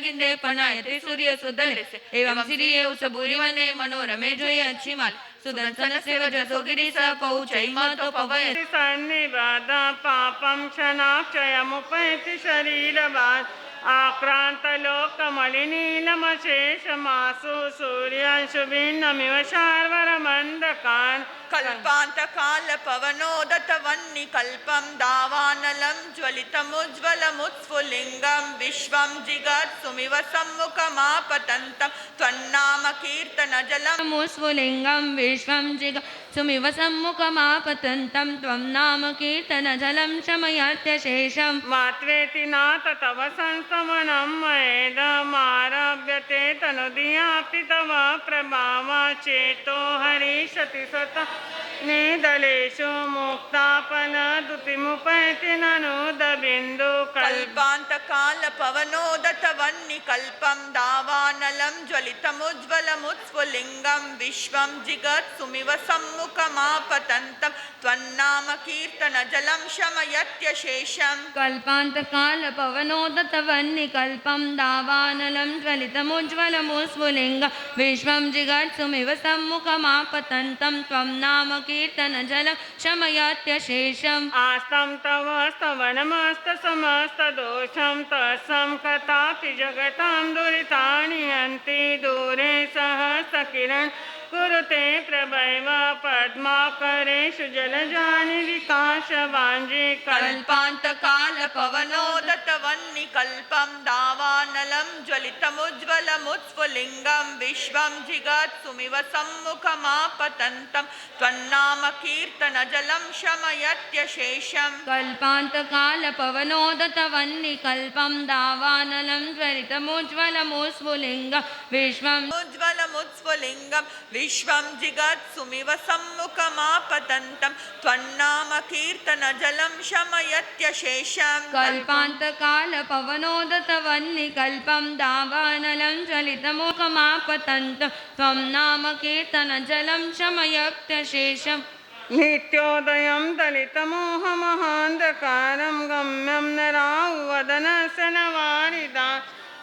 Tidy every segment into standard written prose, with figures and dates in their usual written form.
गिंदे पनायते सूर्य सुदले एवं सिरिये उस बुरीवने मनोरमे जोई अच्छी माल सुदर्शन से वजसो गिरी स पौचै मतो पवय सन्निबाधा पापं क्षणाक्षयमुपैति शरीरवान् आक्रान्तलोकमलिनीलमशेषमासु सूर्यांशुभिन्नमिव शार्वरमन्धकान् कल्पान्तकालपवनोदतवह्निकल्पं दावानलं ज्वलितमुज्ज्वलमुत्स्फुलिङ्गं विश्वं जिगत्सुमिव सम्मुखमापतन्तं त्वन्नामकीर्तनजलं मुस्फुलिङ्गं विश्वं जिगत्सुमिव सम्मुखमापतन्तं त्वं नामकीर्तनजलं शमयत्यशेषं मात्वेति नाथ तव संस्तमनं मयेदमारभ्यते तनुधियापि तव प्रभावा चेतो हरिषति सत निदलेषु मुक्तापनदुतिमुपैति ननुदबिन्दु कल्पान्तकालपवनोदतवह्निकल्पं दावानलं ज्वलितमुज्ज्वलमुत्स्फुलिङ्गं विश्वं जिगत्सुमिव सम्मुखमापतन्तं त्वन्नामकीर्तनजलं शमयत्यशेषं कल्पान्तकालपवनोदतवह्निकल्पं दावानलं ज्वलितमुज्ज्वलमुत्स्फुलिङ्गं विश्वं जिगत्सुमिव सम्मुखमापतन्तं त्वं नामकीर्तनजलं शमयत्यशेषम् आस्तं तव स्तवनमस्तसमस्तदोषं तत्सं कथापि जगतां दुरितानि हन्ति दूरे सहस्रकिरणं कुरुते प्रभैव पद्माकरेषु जलजानि विकासवाञ्जी कल्पान्तकालपवनोदतवह्निकल्पं दावानलं ज्वलितमुज्ज्वलमुत्स्फुलिङ्गं विश्वं जिगत्सुमिव सम्मुखमापतन्तं त्वन्नामकीर्तनजलं शमयत्यशेषं कल्पान्तकालपवनोदतवह्निकल्पं दावानलं ज्वलितमुज्ज्वलमुत्स्फुलिङ्गं विश्वं उज्ज्वलमुत्स्फुलिङ्गं विश्वं जिगत्सुमिव सम्मुखमापतन्तं त्वन्नामकीर्तनजलं शमयत्यशेषं कल्पान्तकालपवनोदतवह्निकल्पं दावानलं ज्वलितमुखमापतन्तं त्वं नामकीर्तनजलं शमयत्यशेषं नित्योदयं दलितमोहमहान्धकारं गम्यं नरावदनस्य नवारिदा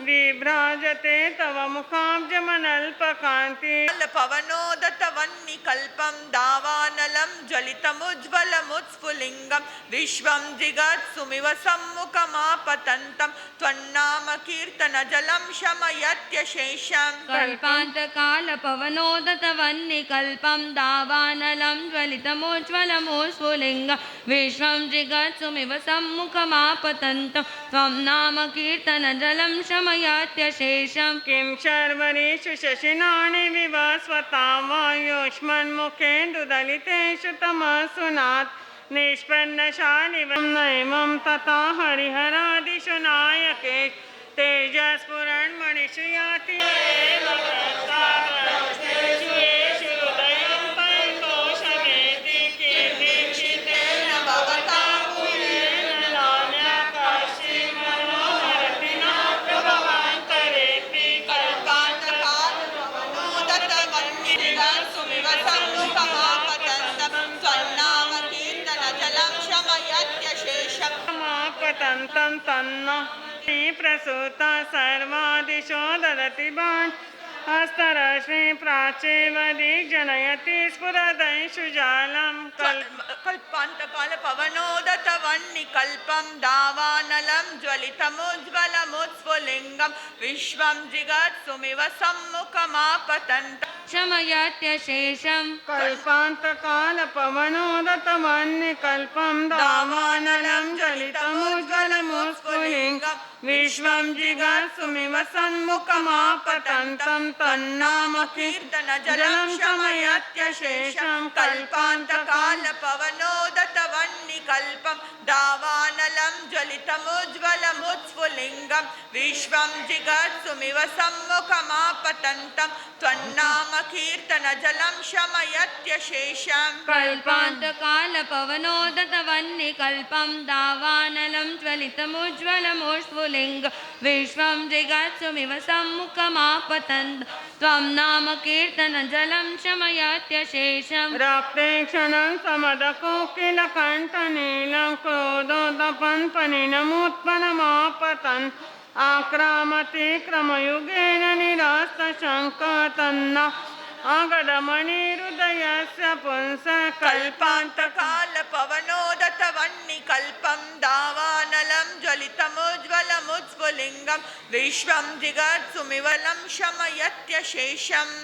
विभ्राजते तव मुखाब्जमनल्पकान्ति पवनोदतवह्निकल्पं दावानलं ज्वलितमुज्ज्वलमुत्स्फुलिङ्गं विश्वं जिगत्सुमिव सम्मुखमापतन्तं त्वन्नामकीर्तनजलं शमयत्यशेषं कल्पान्तकालपवनोदतवह्निकल्पं दावानलं ज्वलितमुज्ज्वलमुत्स्फुलिङ्गं विश्वं जिगत्सुमिव सम्मुखमापतन्तं त्वं नामकीर्तनजलं शमयत्यशेषं किं शर्वरीषु शशिनानि विवस्वतां वायोष्मन्मुखेन्दुदलितेषु तमसुनात् निष्पन्नशालिवं नैवं तथा हरिहरादिषु नायके तेजस्फुरन्मणिषु याति येषु हृदयं परितोषमेति कीर्तिक्षितेन भवता पुरेण नान्याकाशे मनोहरति नात्र भवान्तरेऽपि कल्पान्तकालपवनोदतवह्निकल्पं सम्मुखमापतन्तं त्वन्नामकीर्तनजलं शमयत्यशेषं मापतन्तं तन्नः प्रसूता सर्वादिशो ददति बान् हस्तरश्मि प्राचेव दिग्जनयति स्फुरदैषु जालं कल्पान्तकालपवनोदतवह्निकल्पं दावानलं ज्वलितमुज्ज्वलमुत्स्फुलिङ्गं विश्वं जिगत्सुमिव सम्मुखमापतन्तं शमयत्यशेषं कल्पान्तकालपवनोदतवह्निकल्पं दावानलं ज्वलितमुज्ज्वलमुत्स्फुलिङ्गं विश्वं जिगत्सुमिव सम्मुखमापतन्तं तन्नामकीर्तनजलं शमयत्यशेषं कल्पान्तकालपवनोदतवह्निकल्पं दावानलं ज्वलितमुज्ज्वलमुत्स्फुलिङ्गं विश्वं जिगत्सुमिव सम्मुखमापतन्तं त्वन्नामकीर्तनजलं शमयत्यशेषं कल्पान्तकालपवनोदतवह्निकल्पं दावानलं ज्वलितमुज्ज्वलमुत्स्फुलिङ्गं विश्वं जिगत्सुमिव सम्मुखमापतन्तं त्वं नामकीर्तनजलं शमयत्यशेषं रक्तेक्षणं समदकोकिलकण्ठनीलं क्रोधोदपन् पनिनमुत्पन्नमापतन् आक्रामति क्रमयुगेन निरास्तशङ्कतन्न अगडमणिहृदयस्य पुंसः कल्पान्तकालपवनोदतवह्निकल्पं दावानलं ज्वलितमुज्ज्वलमुत्स्फुलिङ्गं विश्वं जिगत्सुमिवलं शमयत्यशेषम्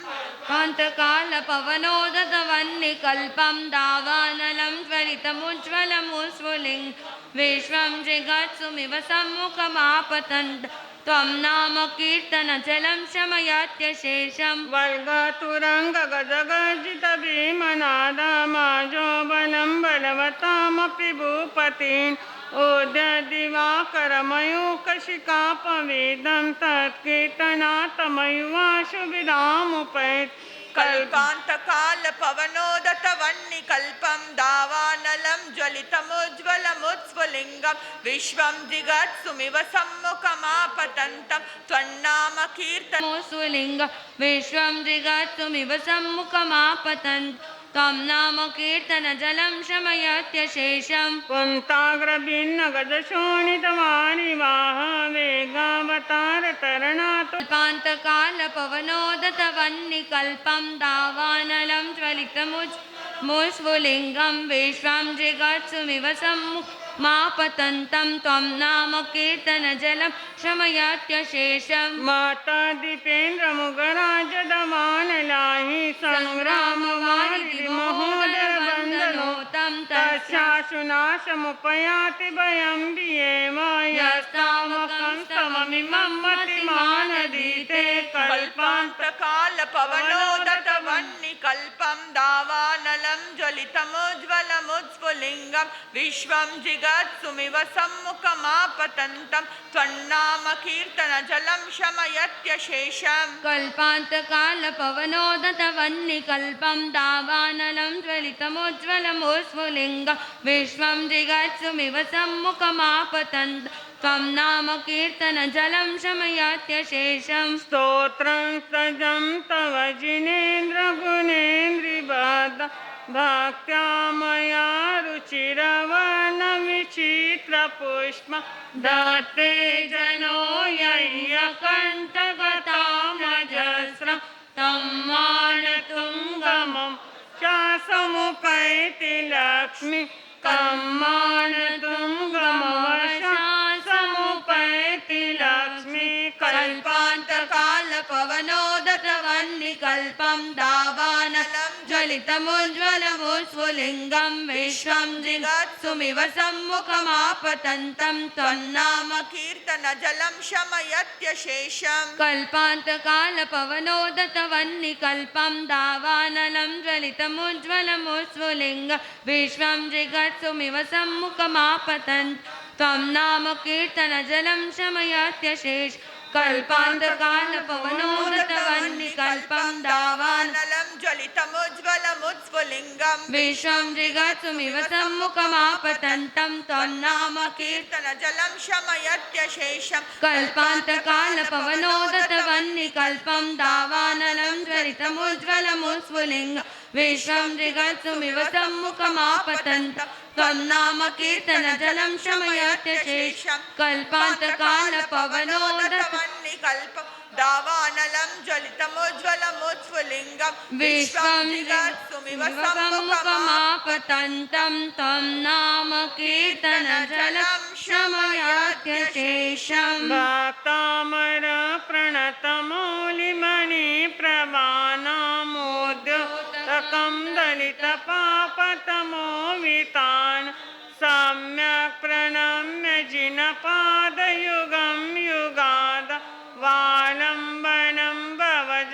कान्तकालपवनोदतवह्निकल्पं दावानलं ज्वलितमुज्ज्वलमुत्स्फुलिङ्गं विश्वं जिगत्सुमिव सम्मुखमापतन्त त्वं नाम कीर्तनजलं शमयत्यशेषम् वर्गतुरङ्गगजगर्जितभीमनादमाजो बलं बलवतामपि भूपतीन् ओद्यदिवाकरमयूखशिखापवेदं तत्कीर्तनात्मयुवाशु विदामुपैत् कल्पान्तकालपवनोदतवह्निकल्पं दावानलं ज्वलितमुज्ज्वलमुत्स्फुलिङ्गं विश्वं जिगत्सुमिव सम्मुखमापतन्तं त्वन्नाम कीर्तनमुत्स्फुलिङ्गं विश्वं जिगत्सुमिव सम्मुखमापतन्त त्वं नाम कीर्तनजलं शमयत्यशेषम् कुन्ताग्रभिन्नगजशोणितवारिवाह वेगावतारतरणात् कल्पान्तकालपवनोदतवह्निकल्पं दावानलं ज्वलितमुज्ज्वलमुत्स्फुलिङ्गं विश्वं जिगत्सुमिव सम्मुखमापतन्तं त्वं नाम कीर्तनजलं शमयत्यशेषम् माता दीपेन्द्रमुगराजदवानलाहि सङ्ग्रामवारिधि महोदरवन्दनो तस्याशुनाशमुपयाति भयं वियेम यस्तावकं स्तममिमं मतिमानदीते कल्पान्तकालपवनोदतवह्निकल्पं दावानलं ज्वलितमुज्ज्वलमुत्स्फुलिङ्गं विश्वं जिगत्सुमिव सम्मुखमापतन्तं त्वन्नाम कीर्तनजलं शमयत्यशेषम् कल्पान्तकालपवनोदतवह्निकल्पं दावानलं ज्वलितमुज्ज्वलमुत्स्फुलिङ्गं विश्वं जिगत्सुमिव सम्मुखमापतन्त त्वं नाम कीर्तनजलं शमयत्यशेषम् स्तोत्रं सजं तव जिनेन्द्रगुणेन्द्रिबद्ध भक्त्या मया रुचिरवर्णविचित्रपुष्प दत्ते जनो यय्यकण्ठगतामजस्रं तं मानतुङ्गमं शासमुपैति लक्ष्मी तं मानतुङ्गमवशासमुपैति लक्ष्मी कल्पान्तकालपवनोदतवह्निकल्पं दावानलं ज्वलितमुज्ज्वलमुत्स्फुलिङ्गं विश्वं जिगत्सुमिव सम्मुखमापतन्तं त्वन्नाम कीर्तनजलं शमयत्यशेषम् कल्पान्तकालपवनोदतवह्निकल्पं दावानलं ज्वलितमुज्ज्वलमुत्स्फुलिङ्गं विश्वं जिगत्सुमिव सम्मुखमापतन्त त्वं नाम कीर्तनजलं शमयत्यशेष कल्पान्तकालपवनोदतवह्निकल्पं दावानलं ज्वलितमुज्ज्वलमुत्स्फुलिङ्गं विश्वं जिगत्सुमिव सम्मुखमापतन्तं त्वन्नाम कीर्तनजलं शमयत्यशेषम् कल्पान्तकालपवनोदतवह्निकल्पं दावानलं ज्वलितमुज्ज्वलमुत्स्फुलिङ्गं विश्वं जिगत्सुमिव सम्मुखमापतन्तं त्वन्नाम कीर्तनजलं शमयत्यशेषम् कल्पान्तकालपवनोदतवह्निकल्पं दावानलं ज्वलितमुज्ज्वलमुत्स्फुलिङ्गं विश्वं जिगत्सुमिव सम्मुखमापतन्तं त्वं नाम कीर्तनजलं शमयत्यशेषम् भक्तामर प्रणतमौलिमणिप्रवानामोद्योतकं दलितपापतमो वितान् सम्यक् प्रणम्य जिनपादयुगं युगाद वालम्बनं भवज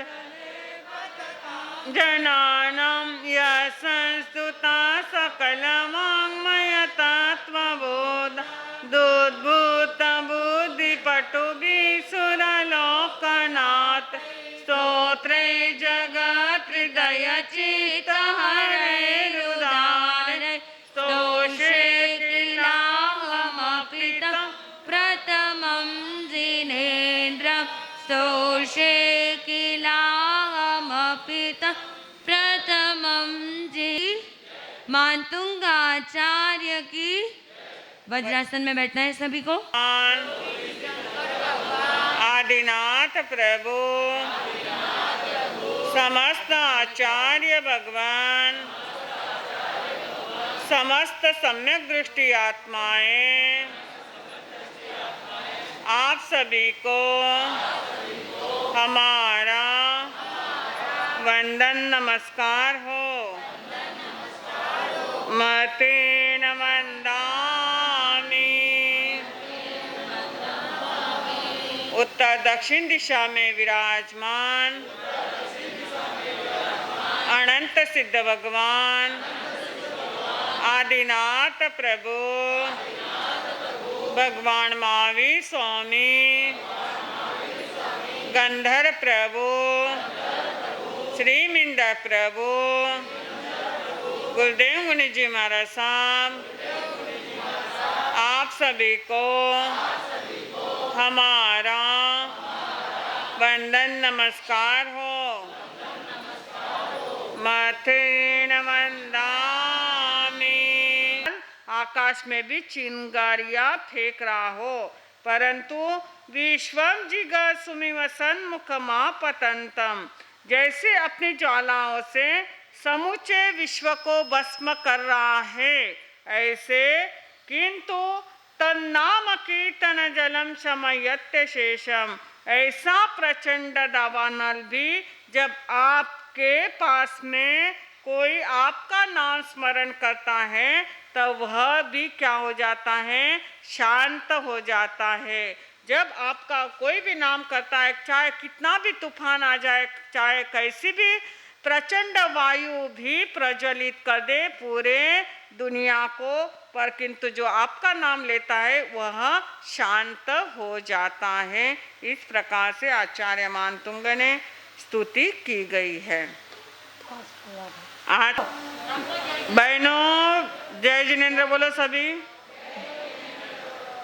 जनानां यशस्तुता सकलवाङ्मयतत्त्वबोध दोद्भूतबुद्धिपटुभिः सुरलोकनाथ स्तोत्रे जगत्हृदयचित्तहरैरुदारे स्तोषे किलाहमपि तं प्रथमं जिनेन्द्रं स्तोषे किलाहमपि तं प्रथमं जी मातुंगाचार्य की। वज्रासन में बैठना है सभी को। आदिनाथ प्रभु समस्त आचार्य भगवान समस्त सम्यक दृष्टि आत्माएं आप सभी को हमारा वंदन नमस्कार हो। मतेन वंदामि। उत्तर दक्षिण दिशा में विराजमान अनंत सिद्ध भगवान आदिनाथ प्रभु भगवान महावीर स्वामी गंधर्व प्रभु श्री मिंदर प्रभु गुरुदेव मुनि जी महाराज साहब आप सभी को हमारा वंदन नमस्कार हो। मथेन वंदामि। आकाश में भी चिंगारियां फेंक रहा हो, परंतु विश्वम जिगा सुमिवसन मुखमा पतंतम, जैसे अपनी ज्वालाओं से समूचे विश्व को भस्म कर रहा है, ऐसे किंतु तन्नाम कीर्तन जलम शमयत्य शेषम, ऐसा प्रचंड दावानल भी जब आपके पास में कोई आपका नाम स्मरण करता है तो वह भी क्या हो जाता है, शांत हो जाता है। जब आपका कोई भी नाम करता है, चाहे कितना भी तूफान आ जाए, चाहे कैसी भी प्रचंड वायु भी प्रज्वलित कर दे पूरे दुनिया को, पर किंतु जो आपका नाम लेता है वह शांत हो जाता है। इस प्रकार से आचार्य मानतुंग ने स्तुति की गई है। आज बहनों जय जिनेन्द्र बोलो सभी।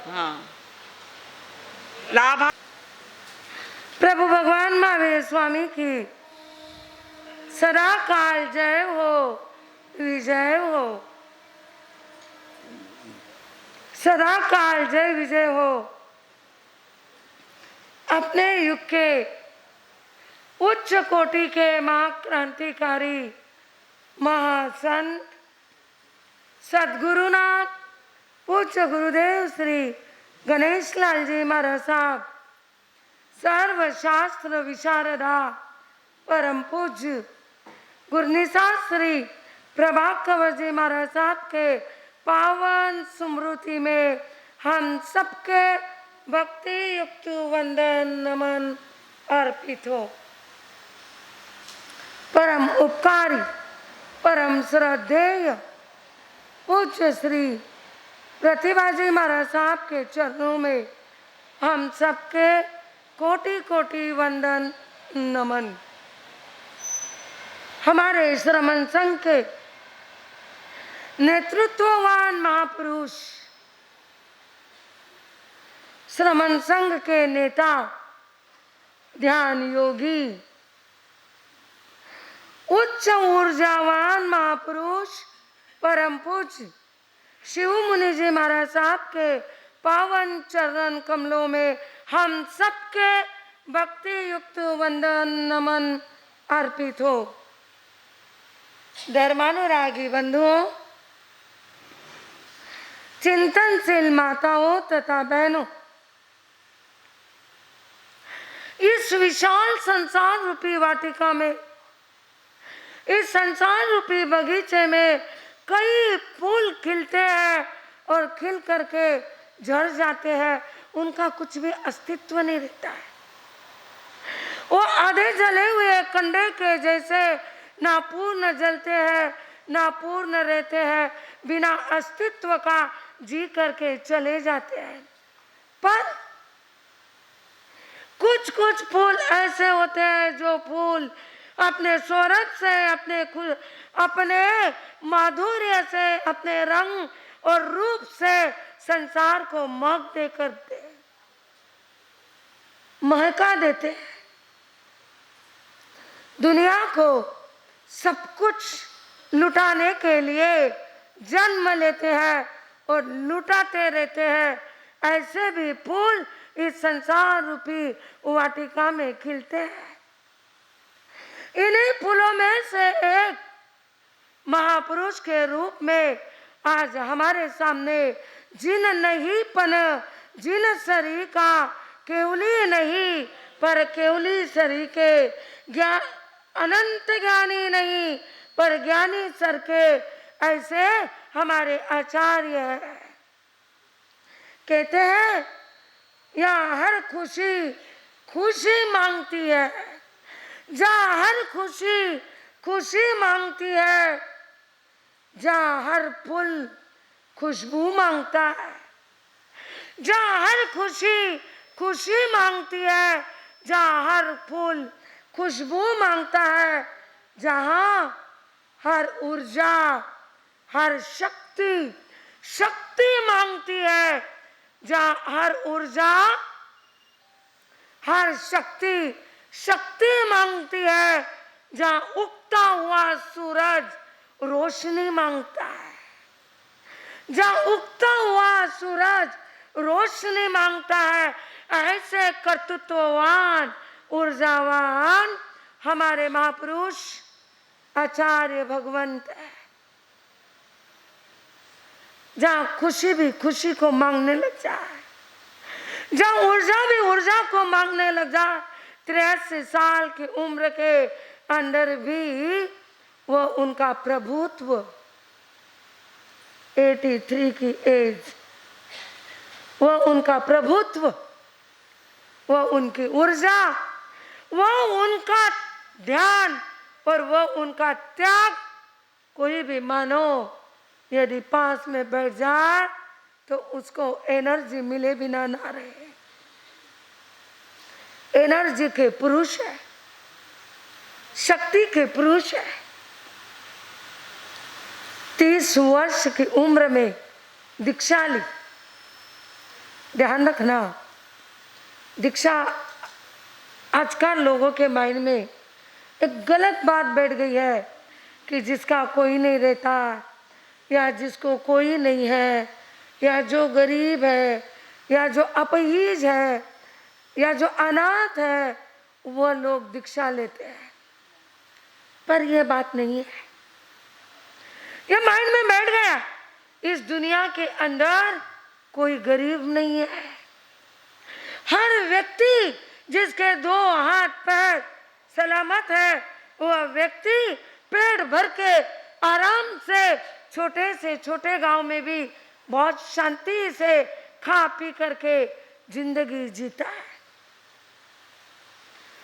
हाँ, लाभ प्रभु भगवान महावीर स्वामी की सदा काल जय हो, विजय हो। सदा काल जय विजय हो। अपने युग के उच्च कोटि के महाक्रांतिकारी महासंत सद्गुरुनाथ पूज्य गुरुदेव श्री गणेश लाल जी महाराज साहब, सर्वशास्त्र विशारदा परम पूज्य गुरनिसार श्री प्रभाकर जी महाराज साहब के पावन स्मृति में हम सबके भक्ति युक्त वंदन नमन अर्पित हो। परम उपकारी परम श्रद्धेय पूज्य श्री प्रतिभाजी महाराज साहब के चरणों में हम सबके कोटि कोटि वंदन नमन। हमारे श्रमण संघ के नेतृत्ववान महापुरुष, श्रमण संघ के नेता, ध्यान योगी, उच्च ऊर्जावान महापुरुष परम पूज्य शिव मुनि जी महाराज साहब के पावन चरण कमलों में हम सबके भक्ति युक्त वंदन नमन अर्पित हो। धर्मानुरागी बंधुओं, चिंतनशील माताओं तथा बहनों, इस विशाल संसार रूपी वाटिका में, इस संसार रूपी बगीचे में कई फूल खिलते हैं और खिल करके झड़ जाते हैं, उनका कुछ भी अस्तित्व नहीं रहता है। वो आधे जले हुए कंडे के जैसे ना पूर्ण जलते हैं ना पूर्ण रहते हैं, बिना अस्तित्व का जी करके चले जाते हैं। पर कुछ कुछ फूल ऐसे होते हैं जो फूल अपने स्वरत से, अपने माधुर्य से, अपने रंग और रूप से संसार को महक दे करते, महका देते हैं। दुनिया को सब कुछ लुटाने के लिए जन्म लेते हैं और लुटाते रहते हैं। ऐसे भी फूल इस संसार रूपी वाटिका में खिलते हैं। इन्हीं फूलों में से एक महापुरुष के रूप में आज हमारे सामने जिन नहीं पन जिन सरी का केवली नहीं पर केवली सरी के ज्ञान अनंत ज्ञानी नहीं पर ज्ञानी सर के ऐसे हमारे आचार्य हैं। कहते हैं यहाँ हर खुशी खुशी मांगती है, जहाँ हर खुशी खुशी मांगती है, जहाँ हर फूल खुशबू मांगता है, जहाँ हर खुशी खुशी मांगती है, जहाँ हर फूल खुशबू मांगता है, जहाँ हर ऊर्जा हर शक्ति शक्ति मांगती है, जहाँ हर ऊर्जा हर शक्ति शक्ति मांगती है, जहाँ उगता हुआ सूरज रोशनी मांगता है, जहाँ उगता हुआ सूरज रोशनी मांगता है, ऐसे कर्तृत्ववान ऊर्जावान हमारे महापुरुष आचार्य भगवंत है। जहाँ खुशी भी खुशी को मांगने लग जाए, जहाँ ऊर्जा भी ऊर्जा को मांगने लग जाए, 83 साल की उम्र के अंदर भी वो उनका प्रभुत्व, 83 की एज, वो उनका प्रभुत्व, वो उनकी ऊर्जा, वो उनका ध्यान और वो उनका त्याग, कोई भी मानो यदि पास में बैठ जाए तो उसको एनर्जी मिले बिना ना रहे। एनर्जी के पुरुष है, शक्ति के पुरुष है। 30 वर्ष की उम्र में दीक्षा ली। ध्यान रखना, दीक्षा आजकल लोगों के माइंड में एक गलत बात बैठ गई है कि जिसका कोई नहीं रहता, या जिसको कोई नहीं है, या जो गरीब है, या जो अपहिज है, या जो अनाथ है, वो लोग दीक्षा लेते हैं। पर यह बात नहीं है, ये माइंड में बैठ गया। इस दुनिया के अंदर कोई गरीब नहीं है। हर व्यक्ति जिसके 2 हाथ पैर सलामत है, वह व्यक्ति पेट भर के आराम से छोटे गांव में भी बहुत शांति से खा पी करके जिंदगी जीता है।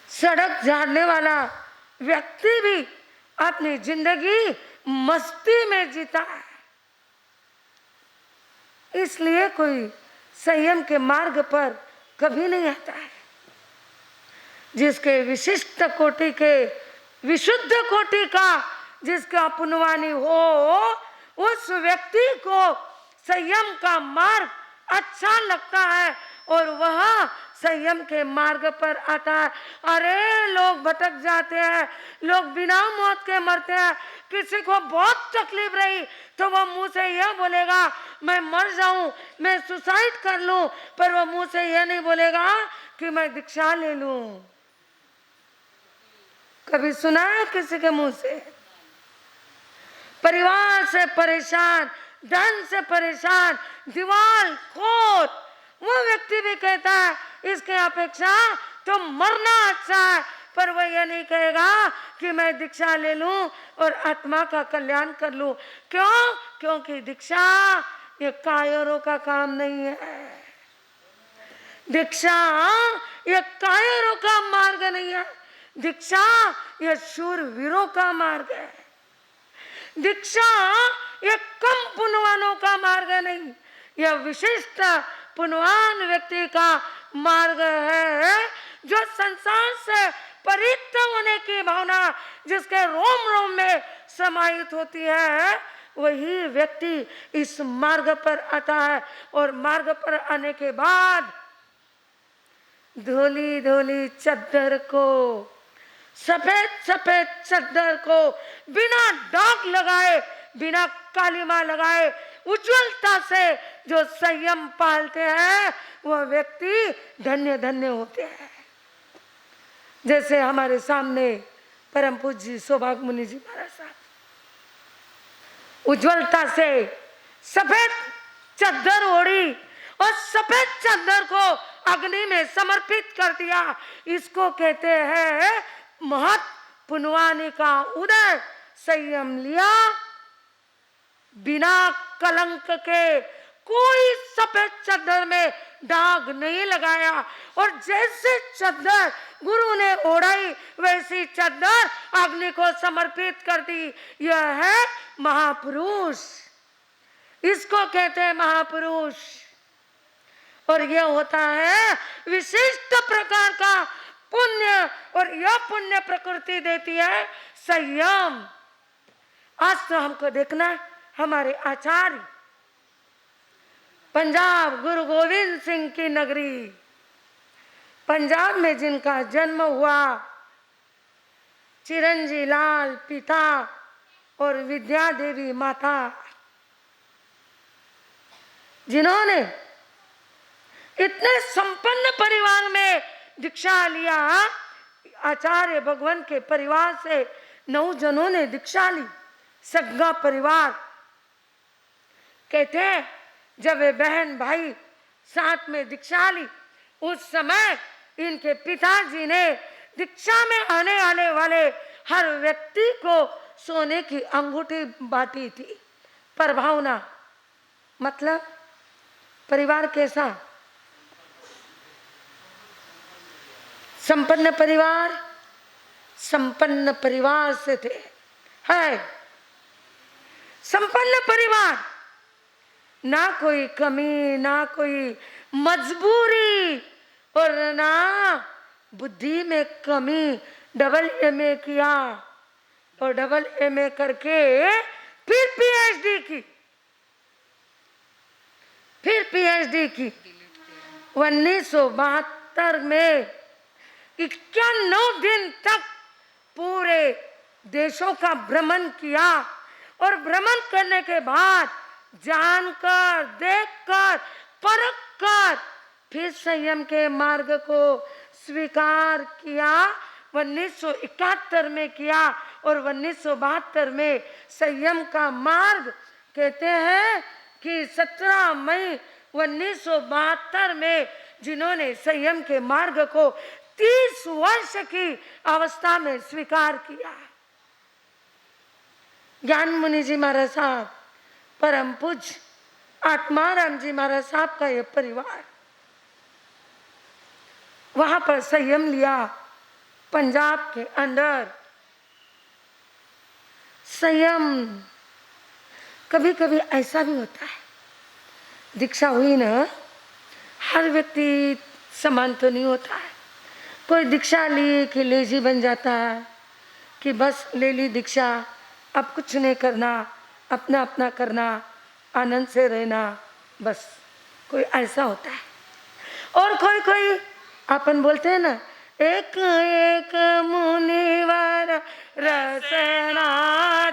सड़क झाड़ने वाला व्यक्ति भी अपनी जिंदगी मस्ती में जीता है। इसलिए कोई संयम के मार्ग पर कभी नहीं आता है। जिसके विशिष्ट कोटि के विशुद्ध कोटि का जिसका पुण्यवानी हो, उस व्यक्ति को संयम का मार्ग अच्छा लगता है और वह संयम के मार्ग पर आता है। अरे लोग भटक जाते हैं, लोग बिना मौत के मरते हैं। किसी को बहुत तकलीफ रही तो वह मुंह से यह बोलेगा मैं मर जाऊं, मैं सुसाइड कर लूं, पर वह मुंह से यह नहीं बोलेगा कि मैं दीक्षा ले लूं। कभी सुना है किसी के मुंह से? परिवार से परेशान, धन से परेशान, दीवार खोद, वो व्यक्ति भी कहता है इसके अपेक्षा तो मरना अच्छा है, पर वह यह नहीं कहेगा कि मैं दीक्षा ले लूं और आत्मा का कल्याण कर लूं। क्यों? क्योंकि दीक्षा ये कायरों का काम नहीं है। दीक्षा ये कायरों का मार्ग नहीं है। दीक्षा ये शूरवीरों का मार्ग है। दीक्षा ये कम पुण्यवानों का मार्ग नहीं, यह विशिष्ट पुण्यवान व्यक्ति का मार्ग है, जो संसार से परित्य होने की भावना जिसके रोम रोम में समाहित होती है, वही व्यक्ति इस मार्ग पर आता है। और मार्ग पर आने के बाद धोली धोली चद्दर को, सफेद सफेद चद्दर को बिना दाग लगाए, बिना कालीमा लगाए, उज्जवलता से जो संयम पालते हैं वह व्यक्ति धन्य धन्य होते हैं। जैसे हमारे सामने परम पूज्य सौभाग्य मुनि जी महाराज साहब उज्ज्वलता से सफेद चद्दर ओढ़ी और सफेद चद्दर को अग्नि में समर्पित कर दिया। इसको कहते हैं महत पुनवानी का उदय। संयम लिया, बिना कलंक के, कोई सफेद चद्दर में दाग नहीं लगाया। और जैसे चद्दर गुरु ने ओढ़ाई वैसी चद्दर अग्नि को समर्पित कर दी। यह है महापुरुष, इसको कहते हैं महापुरुष। और यह होता है विशिष्ट प्रकार का पुण्य, और यह पुण्य प्रकृति देती है संयम। आज तो हमको देखना है हमारे आचार्य पंजाब गुरु गोविंद सिंह की नगरी, पंजाब में जिनका जन्म हुआ, चिरंजी लाल पिता और विद्या देवी माता, जिन्होंने इतने संपन्न परिवार में दीक्षा लिया। आचार्य भगवान के परिवार से 9 जनों ने दीक्षा ली, सगा परिवार। कहते हैं जब वे बहन भाई साथ में दीक्षा ली, उस समय इनके पिताजी ने दीक्षा में आने वाले हर व्यक्ति को सोने की अंगूठी बांटी थी। प्रभावना मतलब परिवार कैसा? संपन्न परिवार, संपन्न परिवार से थे, है संपन्न परिवार, ना कोई कमी, ना कोई मजबूरी और ना बुद्धि में कमी। डबल एमए किया और डबल एमए करके फिर पीएचडी की, फिर पीएचडी की। 1972 में 91 दिन तक पूरे देशों का भ्रमण किया और भ्रमण करने के बाद जानकर, देखकर, परखकर फिर संयम के मार्ग को स्वीकार किया। 1971 में किया और 1972 में संयम का मार्ग कहते हैं कि 17 मई 1972 में जिन्होंने संयम के मार्ग को 30 वर्ष की अवस्था में स्वीकार किया। ज्ञान मुनि जी महाराज साहब, परम पूज्य आत्माराम जी महाराज साहब का यह परिवार वहां पर संयम लिया। पंजाब के अंदर संयम, कभी कभी ऐसा भी होता है, दीक्षा हुई ना, हर व्यक्ति समान तो नहीं होता है। कोई दीक्षा ली कि लेजी बन जाता है कि बस ले ली दीक्षा, अब कुछ नहीं करना, अपना अपना करना, आनंद से रहना, बस कोई ऐसा होता है। और कोई कोई अपन बोलते हैं ना, एक एक मुनिवर रसना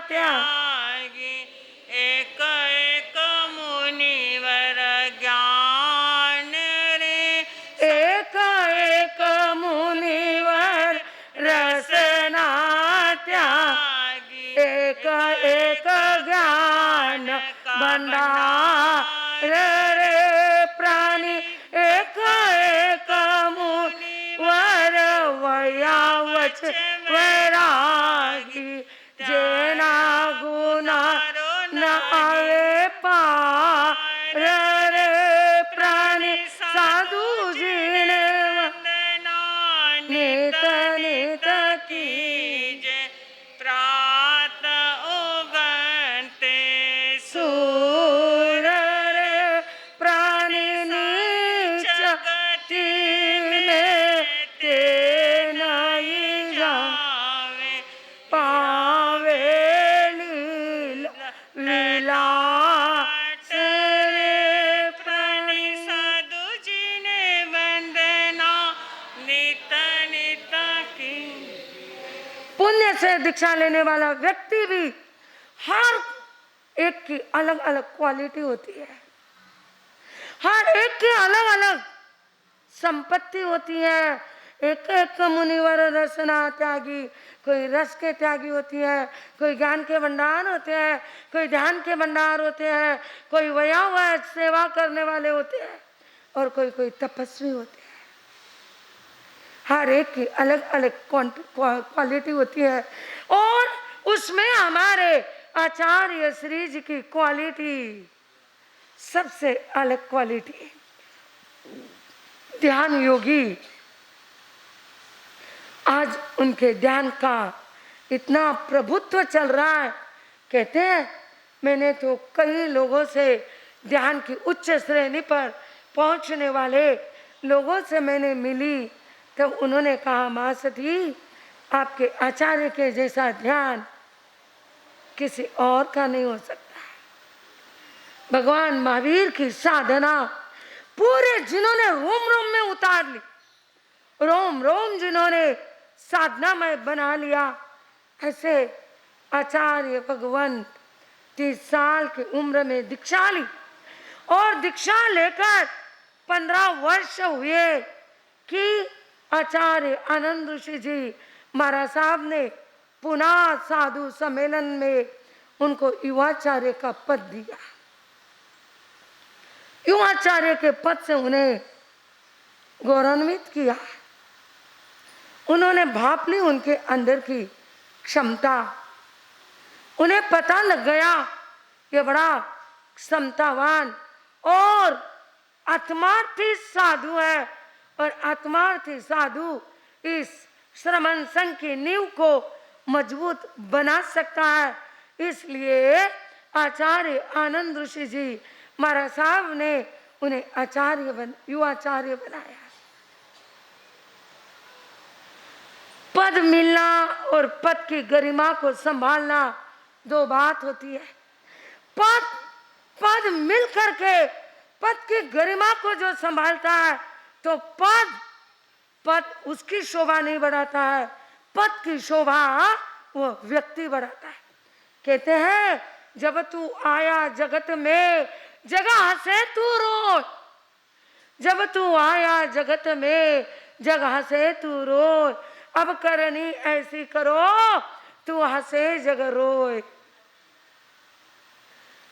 त्यागी, एक एक मुनिवर ज्ञान रे, एक एक मुनिवर रसना त्यागी, एक एक ज्ञान भंडार रे प्राणी, एक एक मुनिवर वयावच वैरागी, जेना गुना न आवे पार रे प्राणी, साधु जीने नित नित कीजे, प्रात उगते सूर रे प्राणी नीच गति में ते नहीं जावे, पावे लीला विलास रे प्राणी, साधु जी ने वंदना नित नित की। पुण्य से दीक्षा लेने वाला व्यक्ति भी हर एक की अलग अलग क्वालिटी होती है। हर एक की अलग अलग संपत्ति होती है। एक एक मुनिवर रसना त्यागी, कोई रस के त्यागी होती है, कोई ज्ञान के भंडार होते हैं, कोई ध्यान के भंडार होते हैं, कोई वया सेवा करने वाले होते हैं और कोई कोई तपस्वी होते हैं। हर एक की अलग अलग क्वालिटी होती है और उसमें हमारे आचार्य श्री जी की क्वालिटी सबसे अलग क्वालिटी है। ध्यान योगी, आज उनके ध्यान का इतना प्रभुत्व चल रहा है। कहते हैं मैंने तो कई लोगों से ध्यान की उच्च श्रेणी पर पहुंचने वाले लोगों से मैंने मिली, तो उन्होंने कहा माँ सती, आपके आचार्य के जैसा ध्यान किसी और का नहीं हो सकता। भगवान महावीर की साधना पूरे जिन्होंने रोम रोम में उतार ली, रोम रोम जिन्होंने साधना में बना लिया, ऐसे आचार्य भगवंत 30 साल की उम्र में दीक्षा ली और दीक्षा लेकर 15 वर्ष हुए कि आचार्य आनंद ऋषि जी महाराज साहब ने पुनः साधु सम्मेलन में उनको युवाचार्य का पद दिया। युवाचार्य के पद से उन्हें गौरवान्वित किया। उन्होंने भाप ली उनके अंदर की क्षमता। उन्हें पता लग गया ये बड़ा क्षमतावान और आत्मार्थी साधु है और आत्मार्थी साधु इस श्रमण संघ की नींव को मजबूत बना सकता है। इसलिए आचार्य आनंद ऋषि जी महाराज साहब ने उन्हें युवाचार्य बनाया। पद मिलना और पद की गरिमा को संभालना दो बात होती है। पद मिल करके पद की गरिमा को जो संभालता है तो पद उसकी शोभा नहीं बढ़ाता है, पद की शोभा वो व्यक्ति बढ़ाता है। कहते हैं जब तू आया जगत में जगह से तू रोए, जब तू आया जगत में जगह से तू रोए, अब करनी ऐसी करो तू हंसे जग रोए।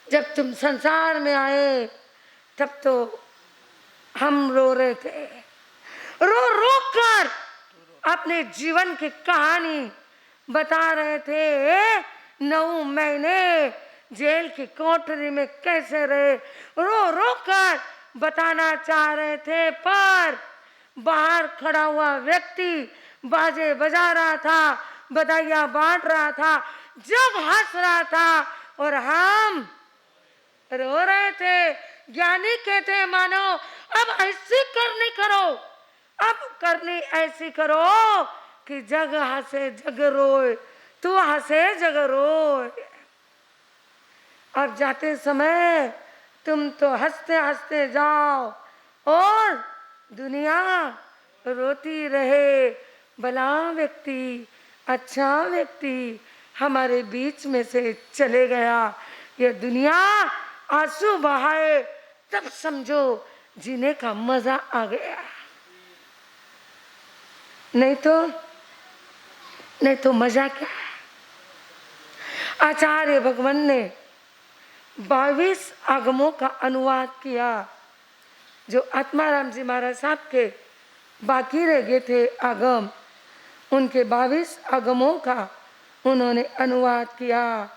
जब तुम संसार में आए तब तो हम रो रहे थे, रो रो कर अपने जीवन की कहानी बता रहे थे। 9 महीने जेल की कोठरी में कैसे रहे, रो रो कर बताना चाह रहे थे, पर बाहर खड़ा हुआ व्यक्ति बाजे बजा रहा था, बधाइयां बांट रहा था, जग हंस रहा था और हम रो रहे थे। ज्ञानी कहते हैं मानो अब ऐसी करनी करो, अब करनी ऐसी करो कि जग हंसे जग रोए, तू हंसे जग रोए। अब जाते समय तुम तो हंसते हंसते जाओ और दुनिया रोती रहे। भला व्यक्ति, अच्छा व्यक्ति हमारे बीच में से चले गया, ये दुनिया आंसू बहाए तब समझो जीने का मजा आ गया। नहीं तो मजा क्या है। आचार्य भगवान ने 22 आगमों का अनुवाद किया, जो आत्माराम जी महाराज साहब के बाकी रह गए थे आगम, उनके 22 आगमों का उन्होंने अनुवाद किया।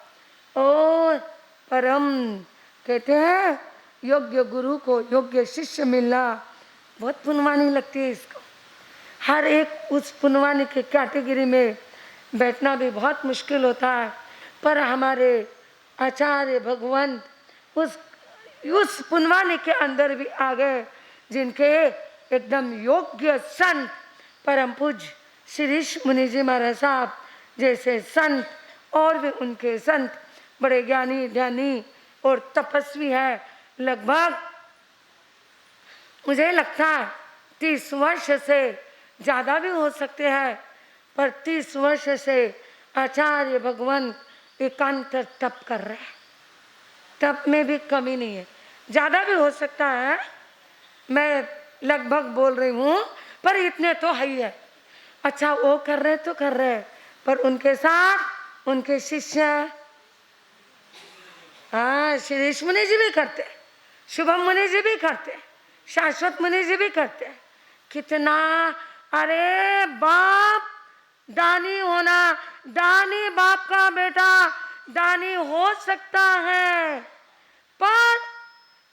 और परम कहते हैं योग्य गुरु को योग्य शिष्य मिलना बहुत पुण्यवानी लगती है। इसको हर एक उस पुण्यवानी के कैटेगरी में बैठना भी बहुत मुश्किल होता है, पर हमारे आचार्य भगवंत उस पुण्यवानी के अंदर भी आ गए, जिनके एकदम योग्य संत परम पूज्य श्रीश मुनि जी महाराज साहब जैसे संत, और भी उनके संत बड़े ज्ञानी ध्यानी और तपस्वी है। लगभग मुझे लगता है 30 वर्ष से ज़्यादा भी हो सकते हैं, पर 30 वर्ष से आचार्य भगवंत एकांतर तप कर रहे हैं। तप में भी कमी नहीं है, ज़्यादा भी हो सकता है मैं लगभग बोल रही हूँ, पर इतने तो है ही है। अच्छा, वो कर रहे तो कर रहे, पर उनके साथ उनके शिष्य, हाँ, शिरीष मुनि जी भी करते, शुभम मुनि जी भी करते, शाश्वत मुनि जी भी करते। कितना, अरे बाप दानी होना, दानी बाप का बेटा दानी हो सकता है, पर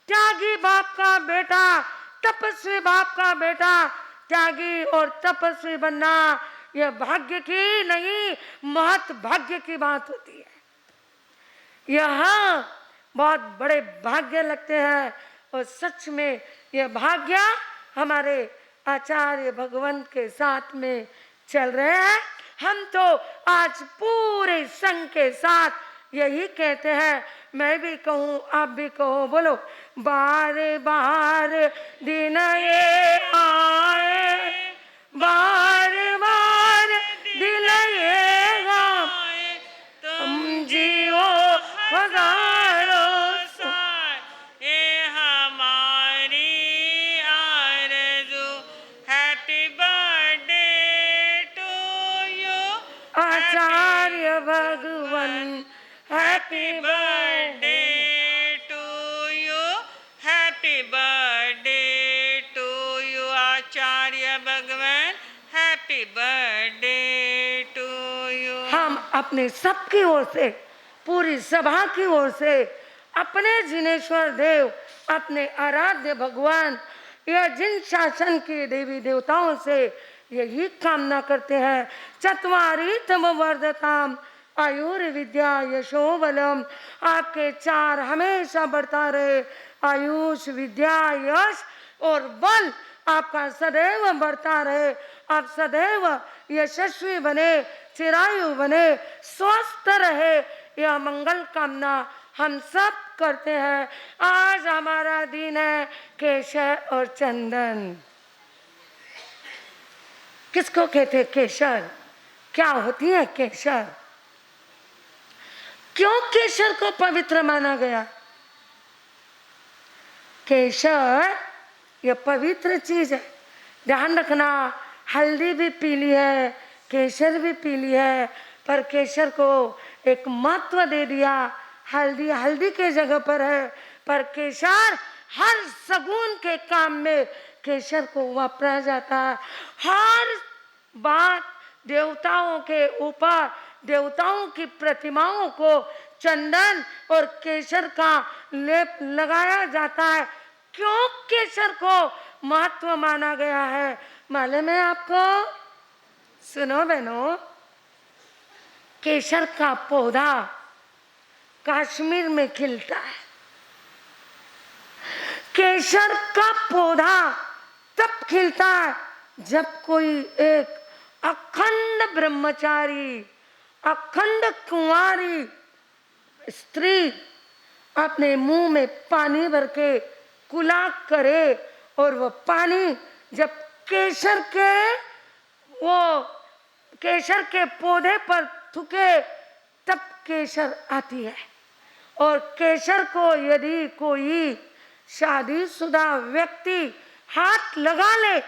त्यागी बाप का बेटा, तपस्वी बाप का बेटा त्यागी और तपस्वी बनना, यह भाग्य की नहीं, महत भाग्य की बात होती है। यह बहुत बड़े भाग्य लगते हैं, और सच में यह भाग्य हमारे आचार्य भगवंत के साथ में चल रहे हैं। हम तो आज पूरे संघ के साथ यही कहते हैं, मैं भी कहूँ आप भी कहो, बोलो, बार बार दिन ये आए, बार बार दिन ये आए, तुम जियो हजारों साल, ये हमारी आरज़ू। हैप्पी बर्थडे टू यू, आचार्य भगवन, happy birthday to you, happy birthday to you आचार्य भगवान, हैप्पी बर्थडे टू यू। हम अपने सबकी ओर से, पूरी सभा की ओर से, अपने जिनेश्वर देव, अपने आराध्य भगवान, यह जिन शासन के देवी देवताओं से यही कामना करते हैं, चत्वारी तम वर्धताम आयुर विद्या यशो बलम, आपके चार हमेशा बढ़ता रहे, आयुष विद्या यश और बल आपका सदैव बढ़ता रहे, आप सदैव यशस्वी बने, चिरायु बने, स्वस्थ रहे, यह मंगल कामना हम सब करते हैं। आज हमारा दिन है केशर और चंदन। किसको कहते केशर? क्या होती है केशर? क्यों केशर को पवित्र माना गया? केशर यह पवित्र चीज है, ध्यान रखना। हल्दी भी पीली है, केशर भी पीली है, पर केशर को एक महत्व दे दिया। हल्दी हल्दी के जगह पर है, पर केशर हर सगुन के काम में केशर को वापरा जाता है। हर बात देवताओं के ऊपर, देवताओं की प्रतिमाओं को चंदन और केशर का लेप लगाया जाता है। क्यों केशर को महत्व माना गया है मालूम है आपको? सुनो बहनों, केशर का पौधा कश्मीर में खिलता है। केशर का पौधा तब खिलता है जब कोई एक अखंड ब्रह्मचारी, अखंड कुंवारी स्त्री अपने मुंह में पानी भर के कुला करे, और वो पानी जब केशर के पौधे पर थूके तब केशर आती है। और केशर को यदि कोई शादीशुदा व्यक्ति हाथ लगा ले,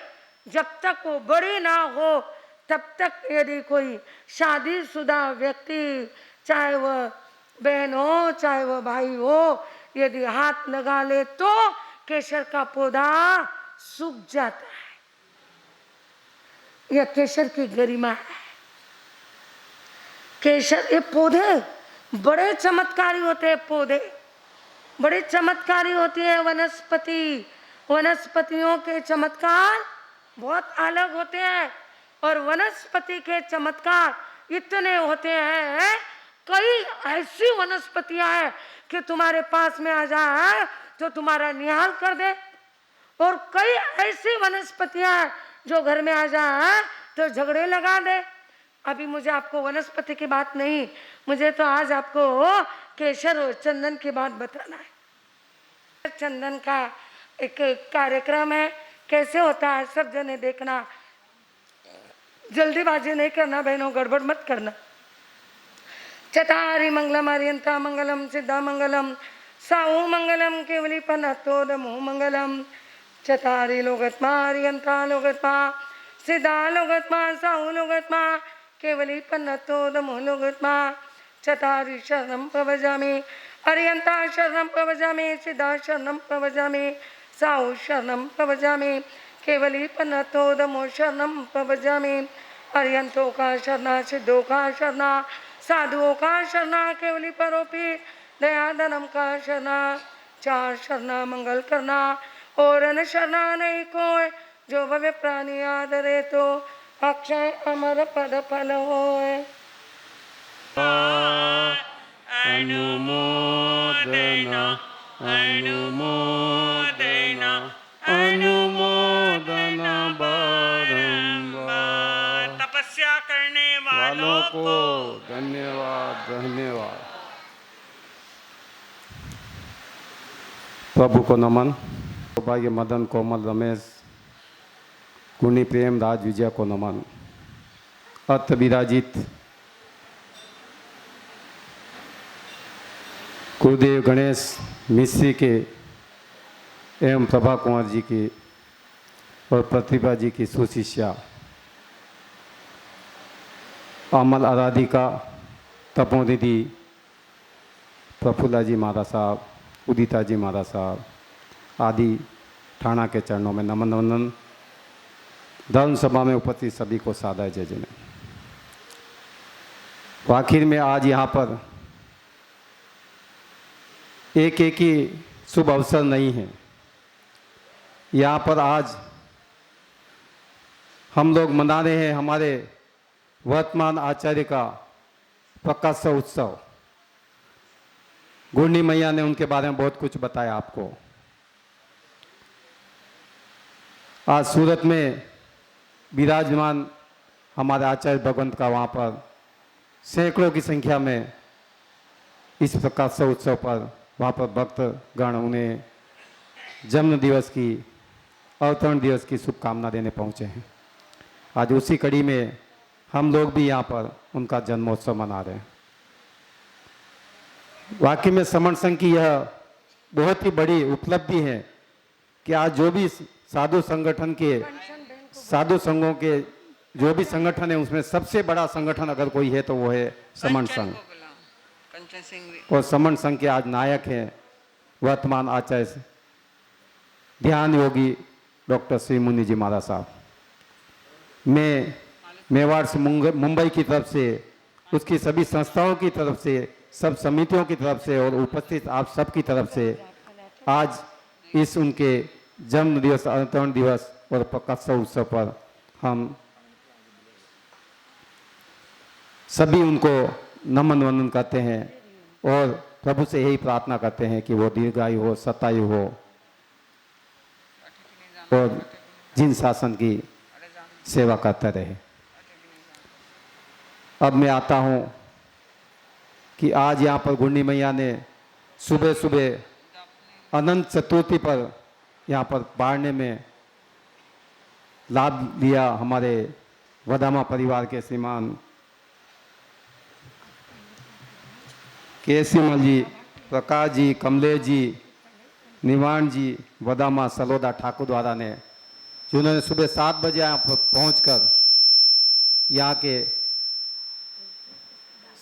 जब तक वो बड़ी ना हो तब तक यदि कोई शादीशुदा व्यक्ति, चाहे वह बहन हो चाहे वह भाई हो, यदि हाथ लगा ले तो केशर का पौधा सूख जाता है। यह केशर की गरिमा है। केशर, ये पौधे बड़े चमत्कारी होते हैं, पौधे बड़े चमत्कारी होती है। वनस्पति, वनस्पतियों के चमत्कार बहुत अलग होते हैं, और वनस्पति के चमत्कार इतने होते हैं, कई ऐसी वनस्पतियां हैं कि तुम्हारे पास में आ जाए तो तुम्हारा निहाल कर दे, और कई ऐसी वनस्पतियां हैं जो घर में आ जाए तो झगड़े लगा दे। अभी मुझे आपको वनस्पति की बात नहीं, मुझे तो आज आपको केशर और चंदन की बात बताना है। चंदन का एक कार्यक्रम है, कैसे होता है सब जने देखना, जल्दीबाजी नहीं करना बहनों, गड़बड़ मत करना। चतारी मंगलम अरियंता मंगलम सिद्धा मंगलम साहू मंगलम केवली पनतो नमो मंगलम चतारी लोगत्मा अरियंता लोगत्मा सिद्धा लोगत्मा साहु लोगत्मा केवली पन्नतोदमो लोगत्मा चतारी शरणं प्रवजामि अरियंता शरणं प्रवजामि सिद्धा शरणं प्रवजामि साहु शरणं प्रवजामि केवली पन्नतोदमो शरणं प्रवजामि अरियंतों का शरणा सिद्धों का शरणा साधुओं का शरणा केवली परोपी दयाधनम का शरणा चार शरणा मंगल करना और न शरणा नहीं कोई जो भव्य प्राणी आदरे तो अक्षय अमर पद फल होए। अनुमोदना अनुमोदना अनुमोदना बारंबार। तपस्या करने वालों को धन्यवाद धन्यवाद। प्रभु को नमन। सौभाग्य मदन कोमल रमेश गुणी प्रेम राज विजय को नमन। अर्थ विराजित गुरुदेव गणेश मिश्री के एवं प्रभा कुंवर जी की और प्रतिभा जी की सुशिष्या अमल आराधिका तपोनिधि प्रफुल्ला जी महाराज साहब, उदिता जी महाराज साहब आदि ठाणा के चरणों में नमन वंदन। धर्म सभा में उपस्थित सभी को सादर जय जय। आखिर में आज यहाँ पर एक ही शुभ अवसर नहीं है। यहाँ पर आज हम लोग मना रहे हैं हमारे वर्तमान आचार्य का प्रकाश उत्सव। गुरनी मैया ने उनके बारे में बहुत कुछ बताया आपको। आज सूरत में विराजमान हमारे आचार्य भगवंत का वहाँ पर सैकड़ों की संख्या में इस प्रकाश उत्सव पर वहाँ पर भक्तगण उन्हें जन्म दिवस की अवतरण दिवस की शुभकामना देने पहुँचे हैं। आज उसी कड़ी में हम लोग भी यहाँ पर उनका जन्मोत्सव मना रहे हैं। वाकई में समण संघ की यह बहुत ही बड़ी उपलब्धि है कि आज जो भी साधु संगठन के साधु संघों के जो भी संगठन है उसमें सबसे बड़ा संगठन अगर कोई है तो वो है समण संघ। और समण संघ के आज नायक हैं वर्तमान आचार्य ध्यान योगी डॉक्टर श्री मुनि जी महाराज साहब। मैं मेवाड़ से मुंबई की तरफ से उसकी सभी संस्थाओं की तरफ से सब समितियों की तरफ से और उपस्थित आप सब की तरफ से आज इस उनके जन्म दिवस अवतरण दिवस और प्रकाश उत्सव पर हम सभी उनको नमन वंदन करते हैं और प्रभु से यही प्रार्थना करते हैं कि वो दीर्घायु हो, शतायु हो और जिन शासन की सेवा करते रहे। अब मैं आता हूँ कि आज यहाँ पर गुरनी मैया ने सुबह सुबह अनंत चतुर्थी पर यहाँ पर बाढ़ने में लाभ लिया हमारे वदामा परिवार के श्रीमान केसीमल जी, प्रकाश जी, कमलेश जी, निवाण जी, वदामा सलोदा ठाकुर द्वारा ने जिन्होंने सुबह 7 बजे यहाँ पर पहुँचकर यहाँ के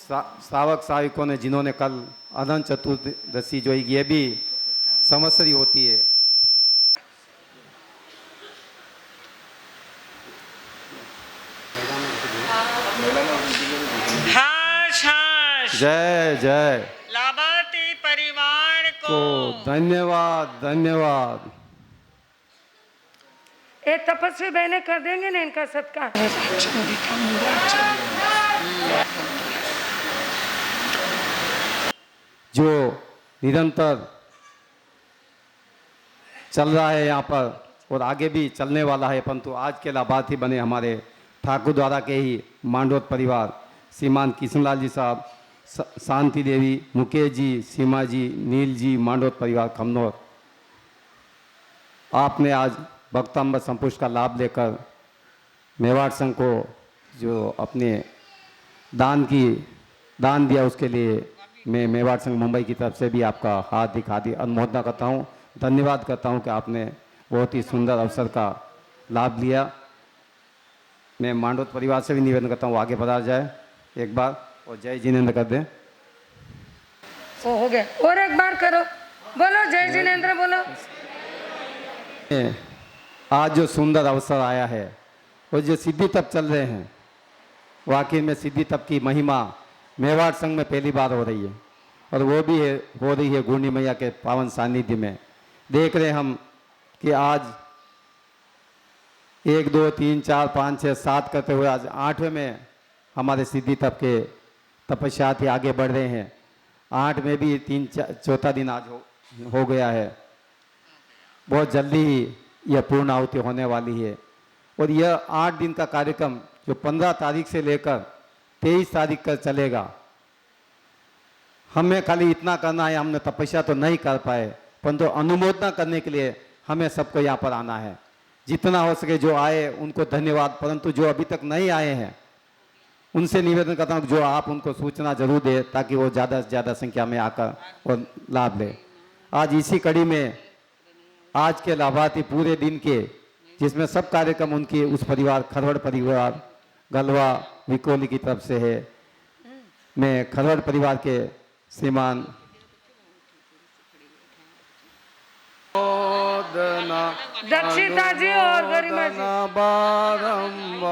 श्रावक श्राविकों ने जिन्होंने कल अनंत चतुर्दशी जो ये भी संवत्सरी होती है जय जय लाभार्थी परिवार को धन्यवाद धन्यवाद। ये तपस्वी बहनें कर देंगे ना इनका सत्कार। जो निरंतर चल रहा है यहाँ पर और आगे भी चलने वाला है, परंतु आज के लाभार्थी बने हमारे ठाकुर द्वारा के ही मांडोत परिवार श्रीमान किशनलाल जी साहब, शांति देवी, मुकेश जी, सीमा जी, नील जी, मांडोत परिवार खमनौर। आपने आज भक्तांबर संपुष्ट का लाभ लेकर मेवाड़ संघ को जो अपने दान दिया उसके लिए मैं मेवाड़ संघ मुंबई की तरफ से भी आपका हार्दिक अनुमोदना करता हूँ, धन्यवाद करता हूँ कि आपने बहुत ही सुंदर अवसर का लाभ लिया। मैं मांडोत परिवार से भी निवेदन करता हूँ आगे बढ़ा जाए एक बार और जय जिनेंद्र कर दें। हो गया, और एक बार करो, बोलो जय जिनेंद्र बोलो। आज जो सुंदर अवसर आया है और जो सिद्धि तप चल रहे हैं, वाकई में सिद्धि तप की महिमा मेवाड़ संघ में पहली बार हो रही है और वो भी हो रही है गुरनी मैया के पावन सानिध्य में। देख रहे हम कि आज 1 2 3 4 5 6 7 करते हुए आज 8वें में हमारे सिद्धि तप के तपस्या थी आगे बढ़ रहे हैं। 8 में भी 4था दिन आज हो गया है। बहुत जल्दी ही यह पूर्ण आहुति होने वाली है और यह 8 दिन का कार्यक्रम जो 15 तारीख से लेकर 23 तारीख तक चलेगा। हमें खाली इतना करना है, हमने तपस्या तो नहीं कर पाए परंतु अनुमोदना करने के लिए हमें सबको यहाँ पर आना है। जितना हो सके जो आए उनको धन्यवाद, परंतु जो अभी तक नहीं आए हैं उनसे निवेदन करता हूँ जो आप उनको सूचना जरूर दे ताकि वो ज़्यादा से ज़्यादा संख्या में आकर और लाभ ले। आज इसी कड़ी में आज के लाभार्थी पूरे दिन के जिसमें सब कार्यक्रम उनके उस परिवार खरवड़ परिवार गलवा विकोली की तरफ से है। मैं खरवड़ परिवार के श्रीमान दक्षिता जी और गरिमा जी बारंबार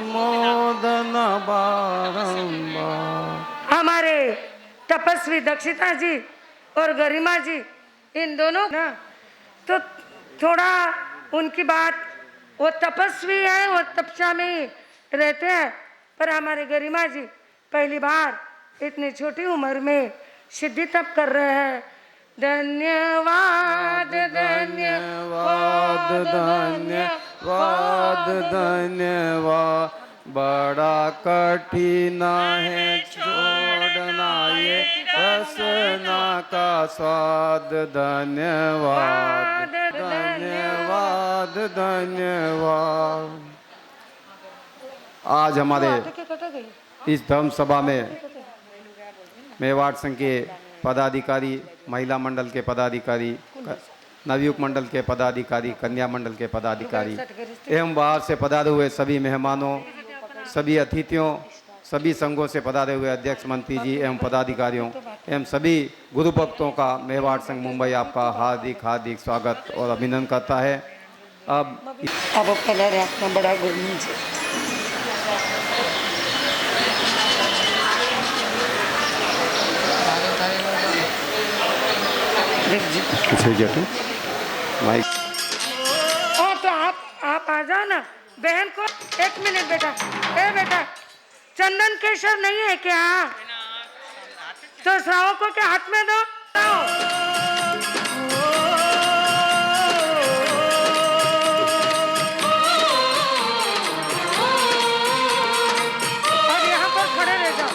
मोदन बारंबार। हमारे तपस्वी दक्षिता जी और गरिमा जी इन दोनों ना तो थोड़ा उनकी बात, वो तपस्वी है और तपस्या में रहते हैं, पर हमारे गरिमा जी पहली बार इतनी छोटी उम्र में सिद्धि तप कर रहे हैं। धन्यवाद धन्यवाद धन्यवाद धन्यवाद। बड़ा कठिन है छोड़ना ये रसना का स्वाद। धन्यवाद धन्यवाद धन्यवाद। आज हमारे इस धर्म सभा में मेवाड़ संघ के पदाधिकारी, महिला मंडल के पदाधिकारी, नवयुग मंडल के पदाधिकारी, कन्या मंडल के पदाधिकारी एवं बाहर से पधारे हुए सभी मेहमानों, सभी अतिथियों, सभी संघों से पधारे हुए अध्यक्ष मंत्री जी एवं पदाधिकारियों एवं सभी गुरु भक्तों का मेवाड़ संघ मुंबई आपका हार्दिक हार्दिक स्वागत और अभिनंदन करता है। अब कलर है अपना बड़ा गुरु जी। माइक ओ तो आप आ जाओ ना बहन को। 1 मिनट बेटा, ए बेटा चंदन केशर नहीं है क्या? तो श्रावकों के हाथ में दो। और यहाँ पर खड़े रह जाओ,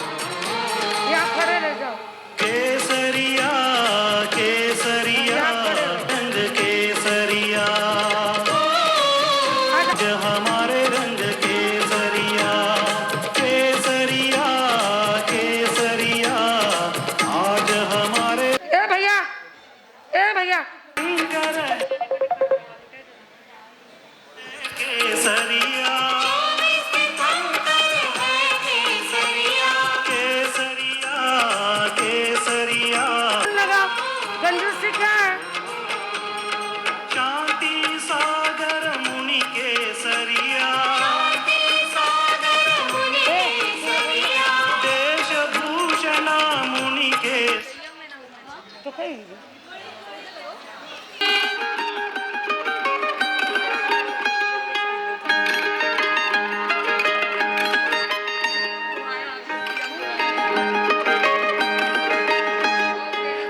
यहाँ खड़े रह जाओ। केसरिया केसरिया रंग केसरिया, आज हमारे रंग केसरिया। केसरिया केसरिया आज हमारे। ए भैया, ए भैया केसरिया केसरिया केसरिया। लगा कंजूसी क्या है? शांति सागर मुनि केसरिया, देश भूषण मुनि के। तो कहीं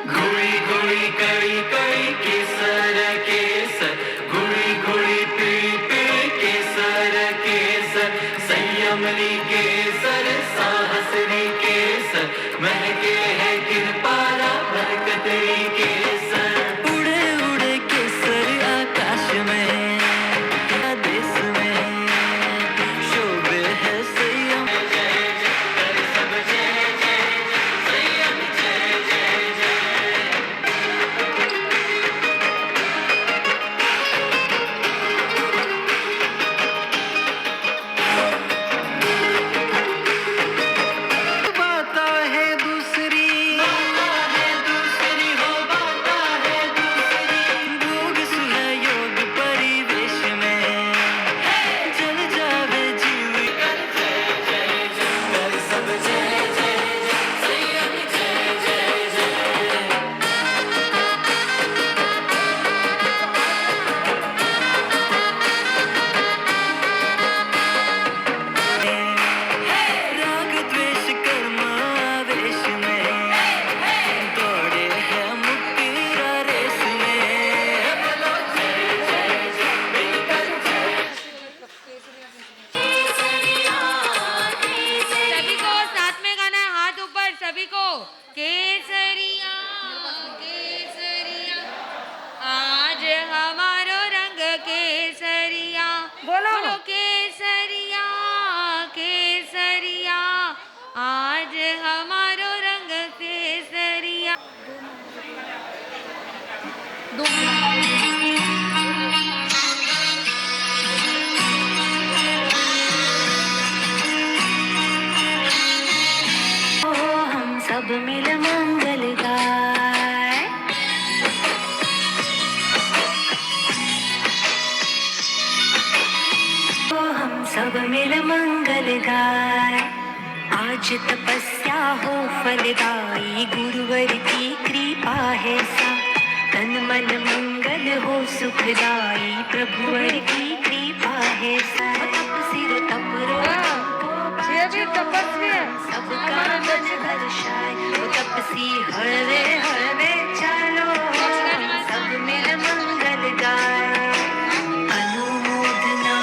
घुड़ी घुड़ी कई कई केसर केसर, घुड़ी घुड़ी पी पी केसर केसर। संयमनी केसर साहसनी केसर, महके है कृपाला बरकतरी केसर। उड़े उड़े केसर आकाश में, देश में शोभे है संयम। जय जय सब जय जय संयम जय जय जय। सब मिल मंगल गाय। आज तपस्या हो फलदाई, गुरुवर की कृपा है सा। तन मन मंगल हो सुखदाई, प्रभुवर की कृपा है सा। तप सिर तप रो ये भी तपस्वी है सबका मन हर्षाय। वो तपसी हरे हरे चलो, सब मिल मंगल गाय। अनुमोदना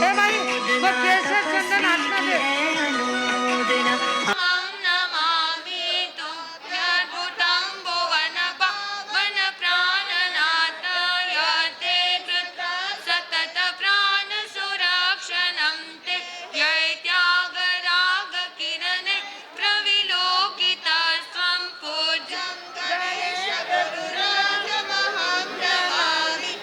ए भाई वो कैसे चंदन हाथ में दे। अनुमोदना अहं नमामि तुभ्यद्भुतं भुवन पावन प्राणनाथ यते कृतं सतत प्राण सुरक्षणं ते। यै त्यागराग किरणे प्रविलोकितस्त्वं पूज्यं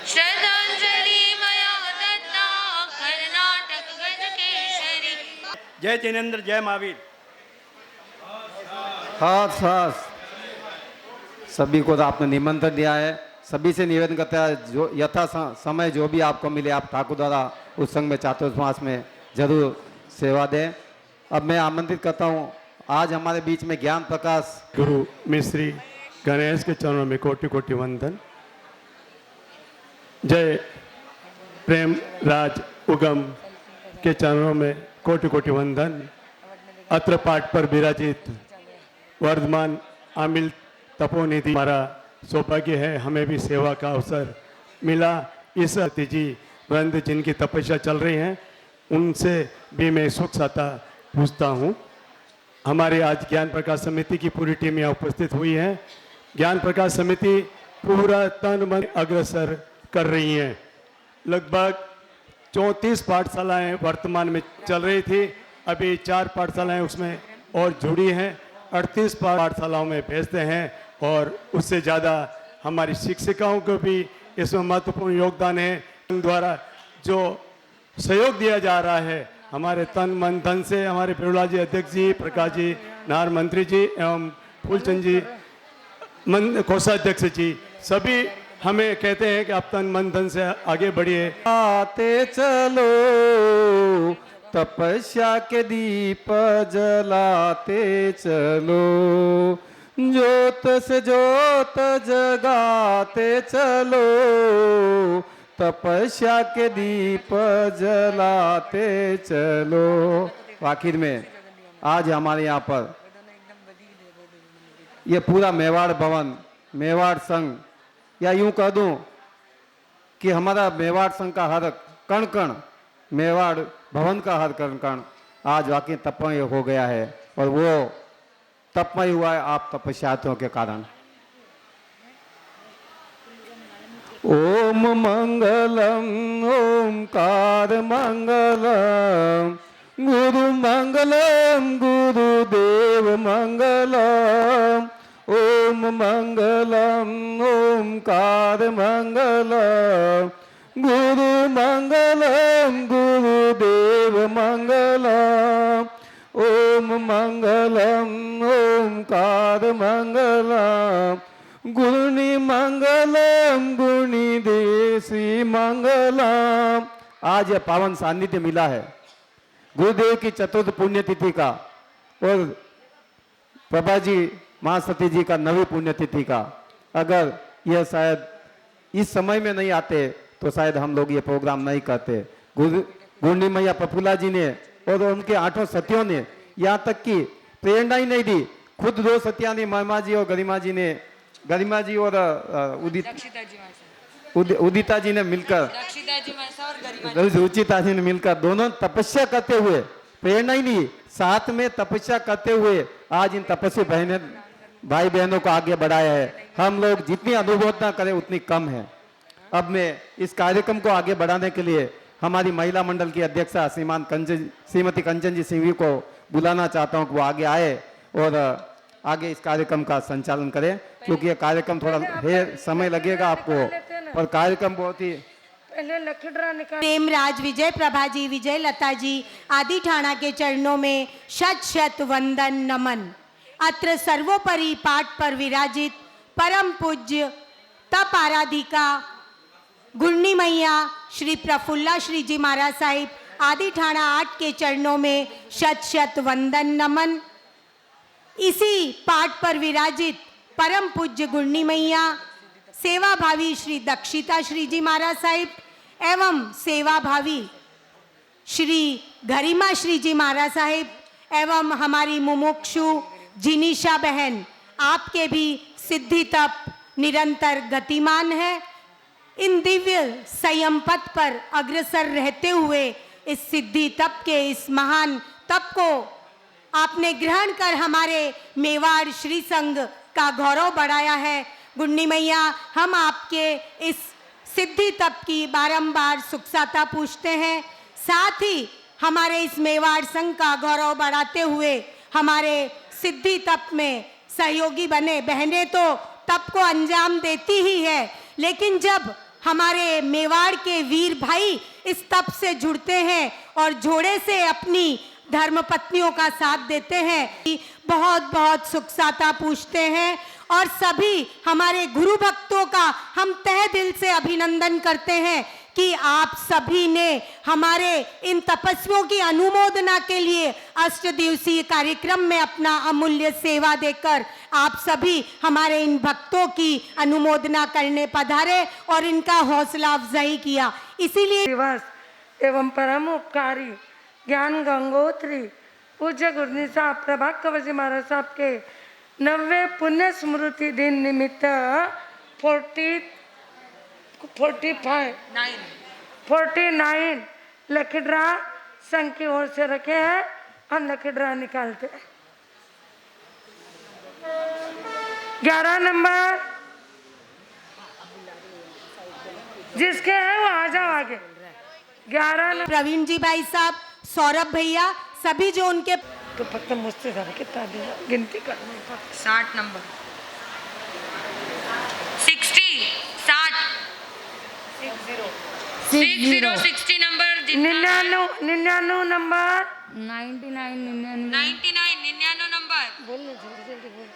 श्रद्धांजलि मया दत्ता कर्नाटक गजकेसरी। जय जिनेन्द्र, जय महावीर। खास खास सभी को तो आपने निमंत्रण दिया है। सभी से निवेदन करता है जो यथा समय जो भी आपको मिले आप ठाकुर द्वारा उस संघ में चातुर्मास में जरूर सेवा दें। अब मैं आमंत्रित करता हूँ आज हमारे बीच में ज्ञान प्रकाश गुरु मिश्री गणेश के चरणों में कोटि कोटि वंदन। जय प्रेम राज उगम के चरणों में कोटि कोटि वंदन। अत्र पाठ पर विराजित वर्धमान आमिल तपोनिधि, हमारा सौभाग्य है हमें भी सेवा का अवसर मिला। इस जी वृंद जिनकी तपस्या चल रही है उनसे भी मैं सुख साता पूछता हूँ। हमारे आज ज्ञान प्रकाश समिति की पूरी टीम यहाँ उपस्थित हुई है। ज्ञान प्रकाश समिति पूरा तन मन अग्रसर कर रही है। लगभग 34 पाठशालाएँ वर्तमान में चल रही थी, अभी 4 पाठशालाएँ उसमें और जुड़ी हैं। 38 पाठशालाओं में भेजते हैं और उससे ज़्यादा हमारी शिक्षिकाओं को भी इसमें महत्वपूर्ण योगदान है। उन द्वारा जो सहयोग दिया जा रहा है हमारे तन मन धन से, हमारे प्रहलाद जी अध्यक्ष जी, प्रकाश जी, नार मंत्री जी एवं फूलचंद जी कोषाध्यक्ष जी, सभी हमें कहते हैं कि आप तन मन धन से आगे बढ़िए। आते चलो तपस्या के दीप जलाते चलो, ज्योत से ज्योत जगाते चलो, तपस्या के दीप जलाते चलो। आखिर में आज हमारे यहाँ पर ये पूरा मेवाड़ भवन, मेवाड़ संघ, या यूं कह दूं कि हमारा मेवाड़ संघ का हर कण कण, मेवाड़ भवन का हर कण कण आज वाकई तपमय हो गया है। और वो तपमय हुआ है आप तपस्यार्थियों के कारण। ओम मंगलम ओमकार मंगलम, गुरु मंगलम गुरुदेव मंगलम। ओम मंगलम ओमकार मंगलम, गुरु मंगलम गुरुदेव मंगलम। ओम मंगलम ओमकार मंगलम, गुरुनि मंगलम गुणी देसी मंगलम। आज यह पावन सान्निध्य मिला है गुरुदेव की चतुर्थ पुण्यतिथि का और प्रभा जी महासती जी का नवी पुण्यतिथि का। अगर यह शायद इस समय में नहीं आते तो शायद हम लोग ये प्रोग्राम नहीं करते। गुरनी मैया प्रफुल्ला जी ने और उनके 8 सतियों ने यहाँ तक कि प्रेरणा ही नहीं दी। खुद 2 सतिया ने, महिमा जी और गरिमा जी ने, गरिमा जी और उदिता जी ने मिलकर, रुचिता जी ने मिलकर दोनों तपस्या करते हुए, प्रेरणा ही नहीं, साथ में तपस्या करते हुए आज इन तपस्वी भाई बहनों को आगे बढ़ाया है। हम लोग जितनी अनुमोदना करें उतनी कम है। अब मैं इस कार्यक्रम को आगे बढ़ाने के लिए हमारी महिला मंडल की अध्यक्षा श्रीमती कंचन जी सिंघवी को बुलाना चाहता हूं कि वो आगे आए और आगे इस कार्यक्रम का संचालन करें, क्योंकि ये कार्यक्रम थोड़ा समय लगेगा आपको, पर कार्यक्रम बहुत ही प्रेम राज विजय प्रभा जी, विजय लता जी आदि ठाणा के चरणों में शत शत वंदन नमन। अत्र सर्वोपरि पाठ पर विराजित परम पूज्य तप आराधिका गुरनी मैया श्री प्रफुल्ला श्री जी महाराज साहिब आदि ठाणा 8 के चरणों में शत शत वंदन नमन। इसी पाठ पर विराजित परम पूज्य गुरनी मैया, सेवा भावी श्री दक्षिता श्री जी महाराज साहिब एवं सेवा भावी श्री गरिमा श्री जी महाराज साहिब एवं हमारी मुमुक्षु जिनीशा बहन, आपके भी सिद्धि तप निरंतर गतिमान है। इन दिव्य संयम पथ पर अग्रसर रहते हुए इस सिद्धि तप के इस महान तप को आपने ग्रहण कर हमारे मेवाड़ श्री संघ का गौरव बढ़ाया है। गुंडी मैया, हम आपके इस सिद्धि तप की बारंबार सुखसाता पूछते हैं, साथ ही हमारे इस मेवाड़ संघ का गौरव बढ़ाते हुए हमारे सिद्धि तप में सहयोगी बने। बहनें तो तप को अंजाम देती ही है, लेकिन जब हमारे मेवाड़ के वीर भाई इस तप से जुड़ते हैं और जोड़े से अपनी धर्म पत्नियों का साथ देते हैं, बहुत बहुत सुखसाता पूछते हैं। और सभी हमारे गुरु भक्तों का हम तहे दिल से अभिनंदन करते हैं कि आप सभी ने हमारे इन तपस्वियों की अनुमोदना के लिए 8 दिवसीय कार्यक्रम में अपना अमूल्य सेवा देकर आप सभी हमारे इन भक्तों की अनुमोदना करने पधारे और इनका हौसला अफजाई किया। इसीलिए दिवस एवं परम उपकारी ज्ञान गंगोत्री पूज्य गुरनी साहब प्रभात कंवर जी महाराज साहब के 90 पुण्य स्मृति दिन निमित्त 49 लकी ड्रा संघ की ओर से रखे हैं और लकी ड्रा निकालते हैं। 11 नंबर जिसके है वो आ जाओ आगे। 11 नंबर प्रवीण जी भाई साहब, सौरभ भैया, सभी जो उनके तो पक्का मुझसे ज़्यादा कितना दिया गिनती करनी पर 60 नंबर 60 60 नंबर 99 नंबर 99 नंबर बोलने जल्दी जल्दी बोल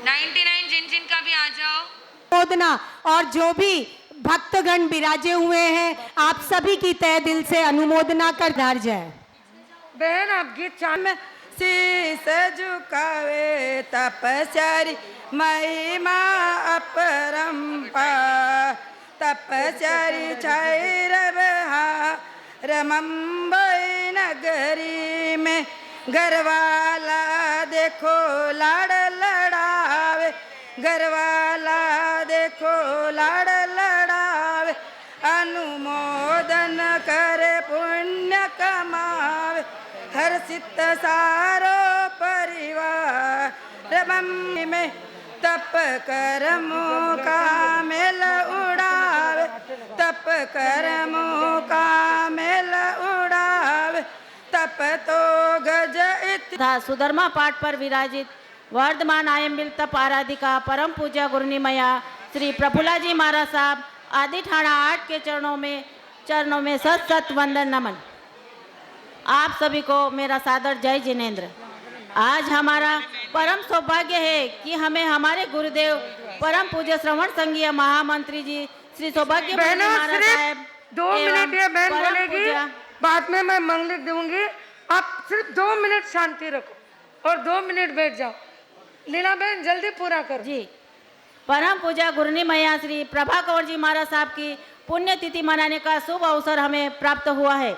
99 जिन का भी आ जाओ। अनुमोदना और जो भी भक्तगण विराजे हुए हैं, आप सभी की तहे दिल से अनुमोदना कर धार जाए। बहन आप गीत चाल शीस झुकावे तपस्यारी महिमा अपरंपार तपस्यारी छाई मुंबई नगरी में घरवाला देखो लाड़ लड़ावे, घरवाला देखो लाड़ लड़ावे, अनुमोदन करे पुण्य कमावे, हर्षित सारो परिवार मम्मी में तप कर्मो का मेल उड़ावे, तप कर्मो का मेल उड़ावे, तप तो गज तथा सुधर्मा पाठ पर विराजित वर्धमान आयम्बिल तप आराधिका परम पूज्य गुरनी मैया श्री प्रफुल्ला जी महाराज साहब आदि ठाणा 8 के चरणों में सत सत वंदन नमन। आप सभी को मेरा सादर जय जिनेन्द्र। आज हमारा परम सौभाग्य है कि हमें हमारे गुरुदेव परम पूज्य श्रवण संघीय महामंत्री जी श्री सौभाग्य महाराज साहब 2 मिनट ये बहन बोलेगी, बाद में मैं मंगलिक दूंगी। आप सिर्फ 2 मिनट शांति रखो और 2 मिनट बैठ जाओ। लीला बहन जल्दी पूरा करो जी। परम पूजा गुरनी मैया श्री प्रभा कंवर जी महाराज साहब की पुण्यतिथि मनाने का शुभ अवसर हमें प्राप्त हुआ है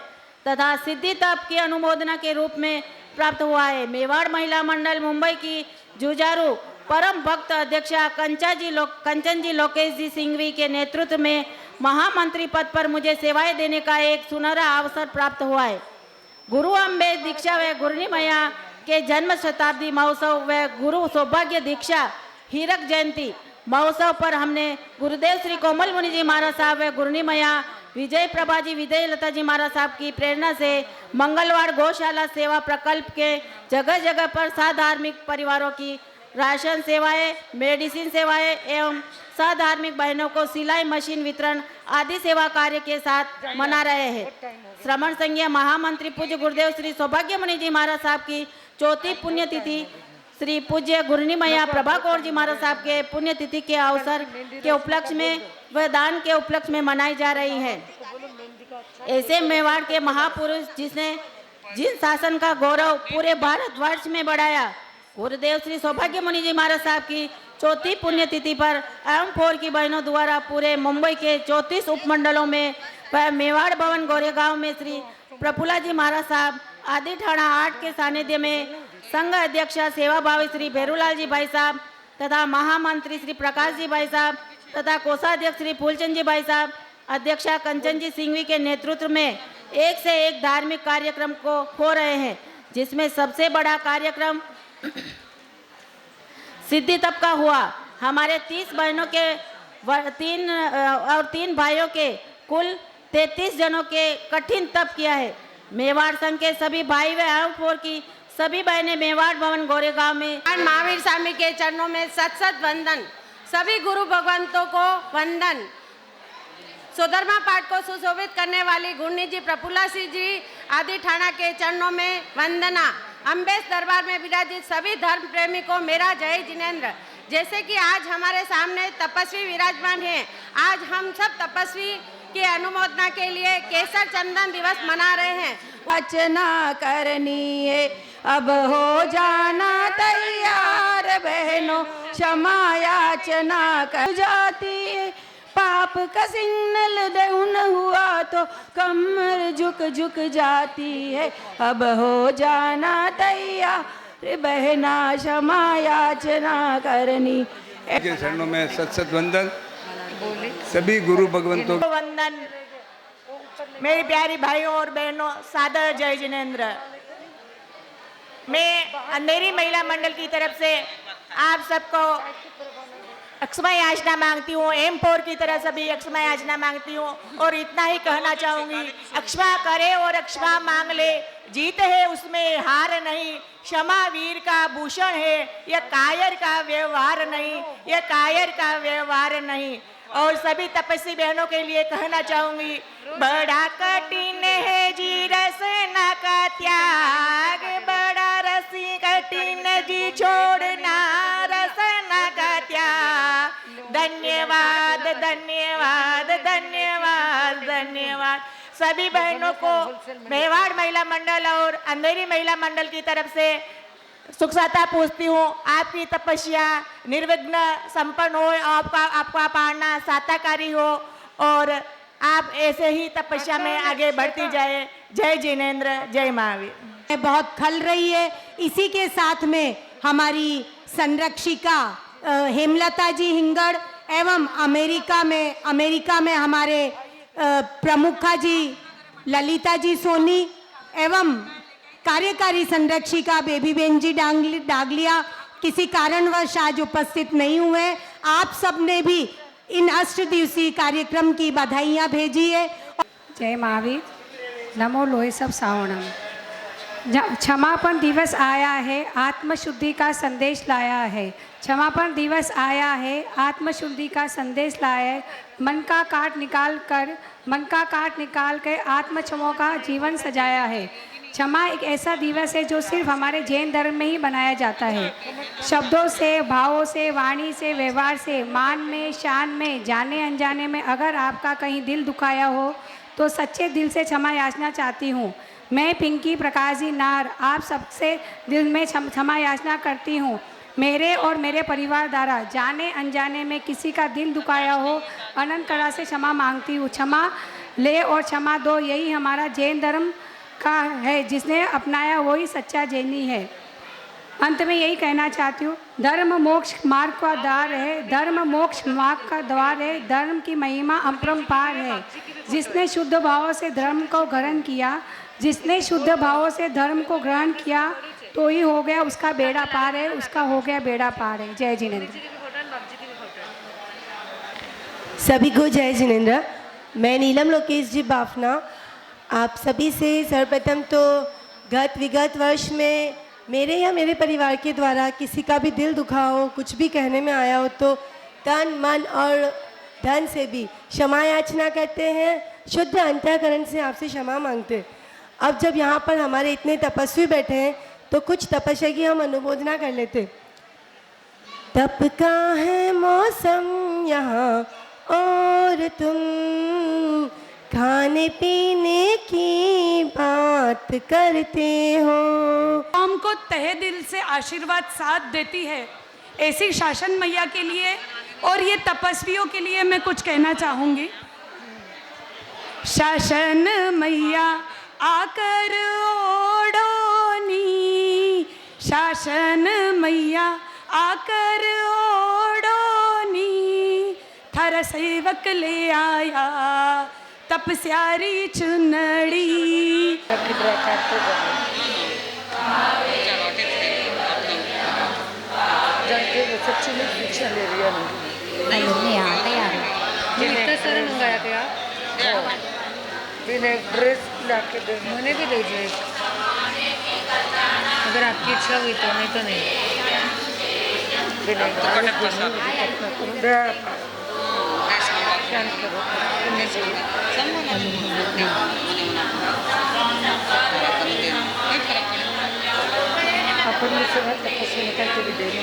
तथा सिद्धि तप की अनुमोदना के रूप में प्राप्त हुआ है। मेवाड़ महिला मंडल मुंबई की जुझारू परम भक्त अध्यक्षा कंचन जी लोकेश जी सिंघवी के नेतृत्व में महामंत्री पद पर मुझे सेवाएं देने का एक सुनहरा अवसर प्राप्त हुआ है। गुरु अम्बे दीक्षा व गुरनी मैया के जन्म शताब्दी महोत्सव व गुरु सौभाग्य दीक्षा हीरक जयंती महोत्सव पर हमने गुरुदेव श्री कोमल मुनि जी महाराज साहब व गुरनी मैया विजय प्रभा जी विजय लता जी महाराज साहब की प्रेरणा से मंगलवार गौशाला सेवा प्रकल्प के जगह जगह पर साधार्मिक परिवारों की राशन सेवाएं, मेडिसिन सेवाएं एवं साधार्मिक बहनों को सिलाई मशीन वितरण आदि सेवा कार्य के साथ मना रहे हैं। श्रवण संघीय महामंत्री पूज्य गुरुदेव श्री सौभाग्य मुनि जी महाराज साहब की चौथी पुण्यतिथि श्री पूज्य गुरनी मैया प्रभा कौर जी महाराज साहब के पुण्यतिथि के अवसर के उपलक्ष्य में व दान के उपलक्ष्य में मनाई जा रही है। ऐसे मेवाड़ के महापुरुष जिसने जिन शासन का गौरव पूरे भारतवर्ष में बढ़ाया, गुरुदेव श्री सौभाग्य मुनि जी महाराज साहब की चौथी पुण्यतिथि पर M4 की बहनों द्वारा पूरे मुंबई के 34 उपमंडलों में व मेवाड़ भवन गोरेगांव में श्री प्रफुल्ला जी महाराज साहब आदि ठाणा 8 के सानिध्य में संघ अध्यक्ष सेवा भावी श्री भैरूलाल जी भाई साहब तथा महामंत्री श्री प्रकाश जी भाई साहब तथा कोषाध्यक्ष श्री फूलचंद जी भाई साहब, अध्यक्षा कंचन जी सिंघवी के नेतृत्व में एक से एक धार्मिक कार्यक्रम को हो रहे हैं, जिसमें सबसे बड़ा कार्यक्रम सिद्धि तप का हुआ। हमारे 30 बहनों के 3 भाइयों के कुल 33 जनों के कठिन तप किया है। मेवाड़ संघ के सभी भाई व M4 की सभी बहनें मेवाड़ भवन गोरेगांव में महावीर स्वामी के चरणों में सत सत वंदन। सभी गुरु भगवंतों को वंदन। सुधर्मा पाठ को सुशोभित करने वाली गुरनी जी प्रफुल्ला सिंह जी आदि ठाणा के चरणों में वंदना। अम्बेस दरबार में विराजित सभी धर्म प्रेमी को मेरा जय जिनेन्द्र। जैसे कि आज हमारे सामने तपस्वी विराजमान हैं, आज हम सब तपस्वी की अनुमोदना के लिए केसर चंदन दिवस मना रहे हैं। अर्चना करनी है, अब हो जाना तैयार बहनों, क्षमा याचना कर जाती है। पाप का सिग्नल देउन हुआ तो कमर झुक झुक जाती है। अब हो जाना तैयार बहना, क्षमा याचना करनी। के चरणों में सत सत वंदन। सभी गुरु भगवंतों को वंदन। मेरी प्यारी भाइयों और बहनों, सादर जय जिनेन्द्र। मैं अंधेरी महिला मंडल की तरफ से आप सबको अक्षमा याचना मांगती हूँ। M4 की तरफ से भी अक्षमा याचना मांगती हूँ और इतना ही कहना चाहूँगी, अक्षमा करे और अक्षमा मांग ले, जीत है उसमें हार नहीं। क्षमा वीर का भूषण है, यह कायर का व्यवहार नहीं, यह कायर का व्यवहार नहीं। और सभी तपस्वी बहनों के लिए कहना चाहूंगी, बड़ा कठिन है जी रसना का त्याग, बड़ा रसी कठिन जी छोड़ना रसना का त्याग। धन्यवाद धन्यवाद धन्यवाद धन्यवाद। सभी बहनों को मेवाड़ महिला मंडल और अंधेरी महिला मंडल की तरफ से सुख साता पूछती हूँ। आपकी तपस्या निर्विघ्न संपन्न हो, आपका पालना साताकारी हो और आप ऐसे ही तपस्या में आगे बढ़ती जाए। जय जिनेन्द्र, जय महावीर। बहुत खल रही है। इसी के साथ में हमारी संरक्षिका हेमलता जी हिंगड़ एवं अमेरिका में हमारे प्रमुखा जी ललिता जी सोनी एवं कार्यकारी संरक्षिका बेबीबेन जी डागलिया किसी कारणवश आज उपस्थित नहीं हुए। आप सब ने भी इन 8 दिवसीय कार्यक्रम की बधाइयाँ भेजी है। जय महावीर। नमो लोहे सब सावणम। क्षमापण दिवस आया है, आत्मशुद्धि का संदेश लाया है। क्षमापण दिवस आया है, आत्मशुद्धि का संदेश लाया है। मन का काट निकाल कर आत्मक्षमों का जीवन सजाया है। क्षमा एक ऐसा दिवस है जो सिर्फ हमारे जैन धर्म में ही बनाया जाता है। शब्दों से, भावों से, वाणी से, व्यवहार से, मान में, शान में, जाने अनजाने में अगर आपका कहीं दिल दुखाया हो तो सच्चे दिल से क्षमा याचना चाहती हूँ। मैं पिंकी प्रकाश जी नार आप सबसे दिल में क्षमा याचना करती हूँ। मेरे और मेरे परिवार द्वारा जाने अनजाने में किसी का दिल दुखाया हो, अनंत कला से क्षमा मांगती हूँ। क्षमा ले और क्षमा दो, यही हमारा जैन धर्म का है। जिसने अपनाया वही सच्चा जैनी है। अंत में यही कहना चाहती हूँ, धर्म मोक्ष मार्ग का द्वार है, धर्म मोक्ष मार्ग का द्वार है। धर्म की महिमा अपरंपार है। जिसने शुद्ध भावों से धर्म को ग्रहण किया, जिसने शुद्ध भावों से धर्म को ग्रहण किया तो ही हो गया उसका बेड़ा पार है, उसका हो गया बेड़ा पार है। जय जिनेन्द्र। सभी को जय जिनेन्द्र। मैं नीलम लोकेश जी बाफना आप सभी से सर्वप्रथम तो गत विगत वर्ष में मेरे या मेरे परिवार के द्वारा किसी का भी दिल दुखा हो, कुछ भी कहने में आया हो तो तन मन और धन से भी क्षमा याचना करते हैं। शुद्ध अंतःकरण से आपसे क्षमा मांगते हैं। अब जब यहाँ पर हमारे इतने तपस्वी बैठे हैं तो कुछ तपस्या की हम अनुमोदना कर लेते। तप का है मौसम यहाँ और तुम खाने पीने की बात करते हो। हमको तहे दिल से आशीर्वाद साथ देती है, ऐसी शासन मैया के लिए और ये तपस्वियों के लिए मैं कुछ कहना चाहूँगी। शासन मैया आकर ओढ़ोनी, शासन मैया आकर ओढ़ोनी, थारा सेवक ले आया तपस्यारी चुनड़ी। ड्रेस लाके दे, मैंने भी ले जाए अगर आपकी इच्छा हुई तो, नहीं तो नहीं। अपन तपस्या निकाल के भी देने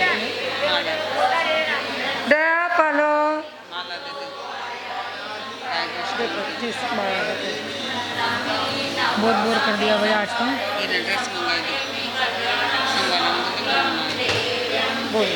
दया पालो बहुत बोर कर दिया भैया आज तो। बोल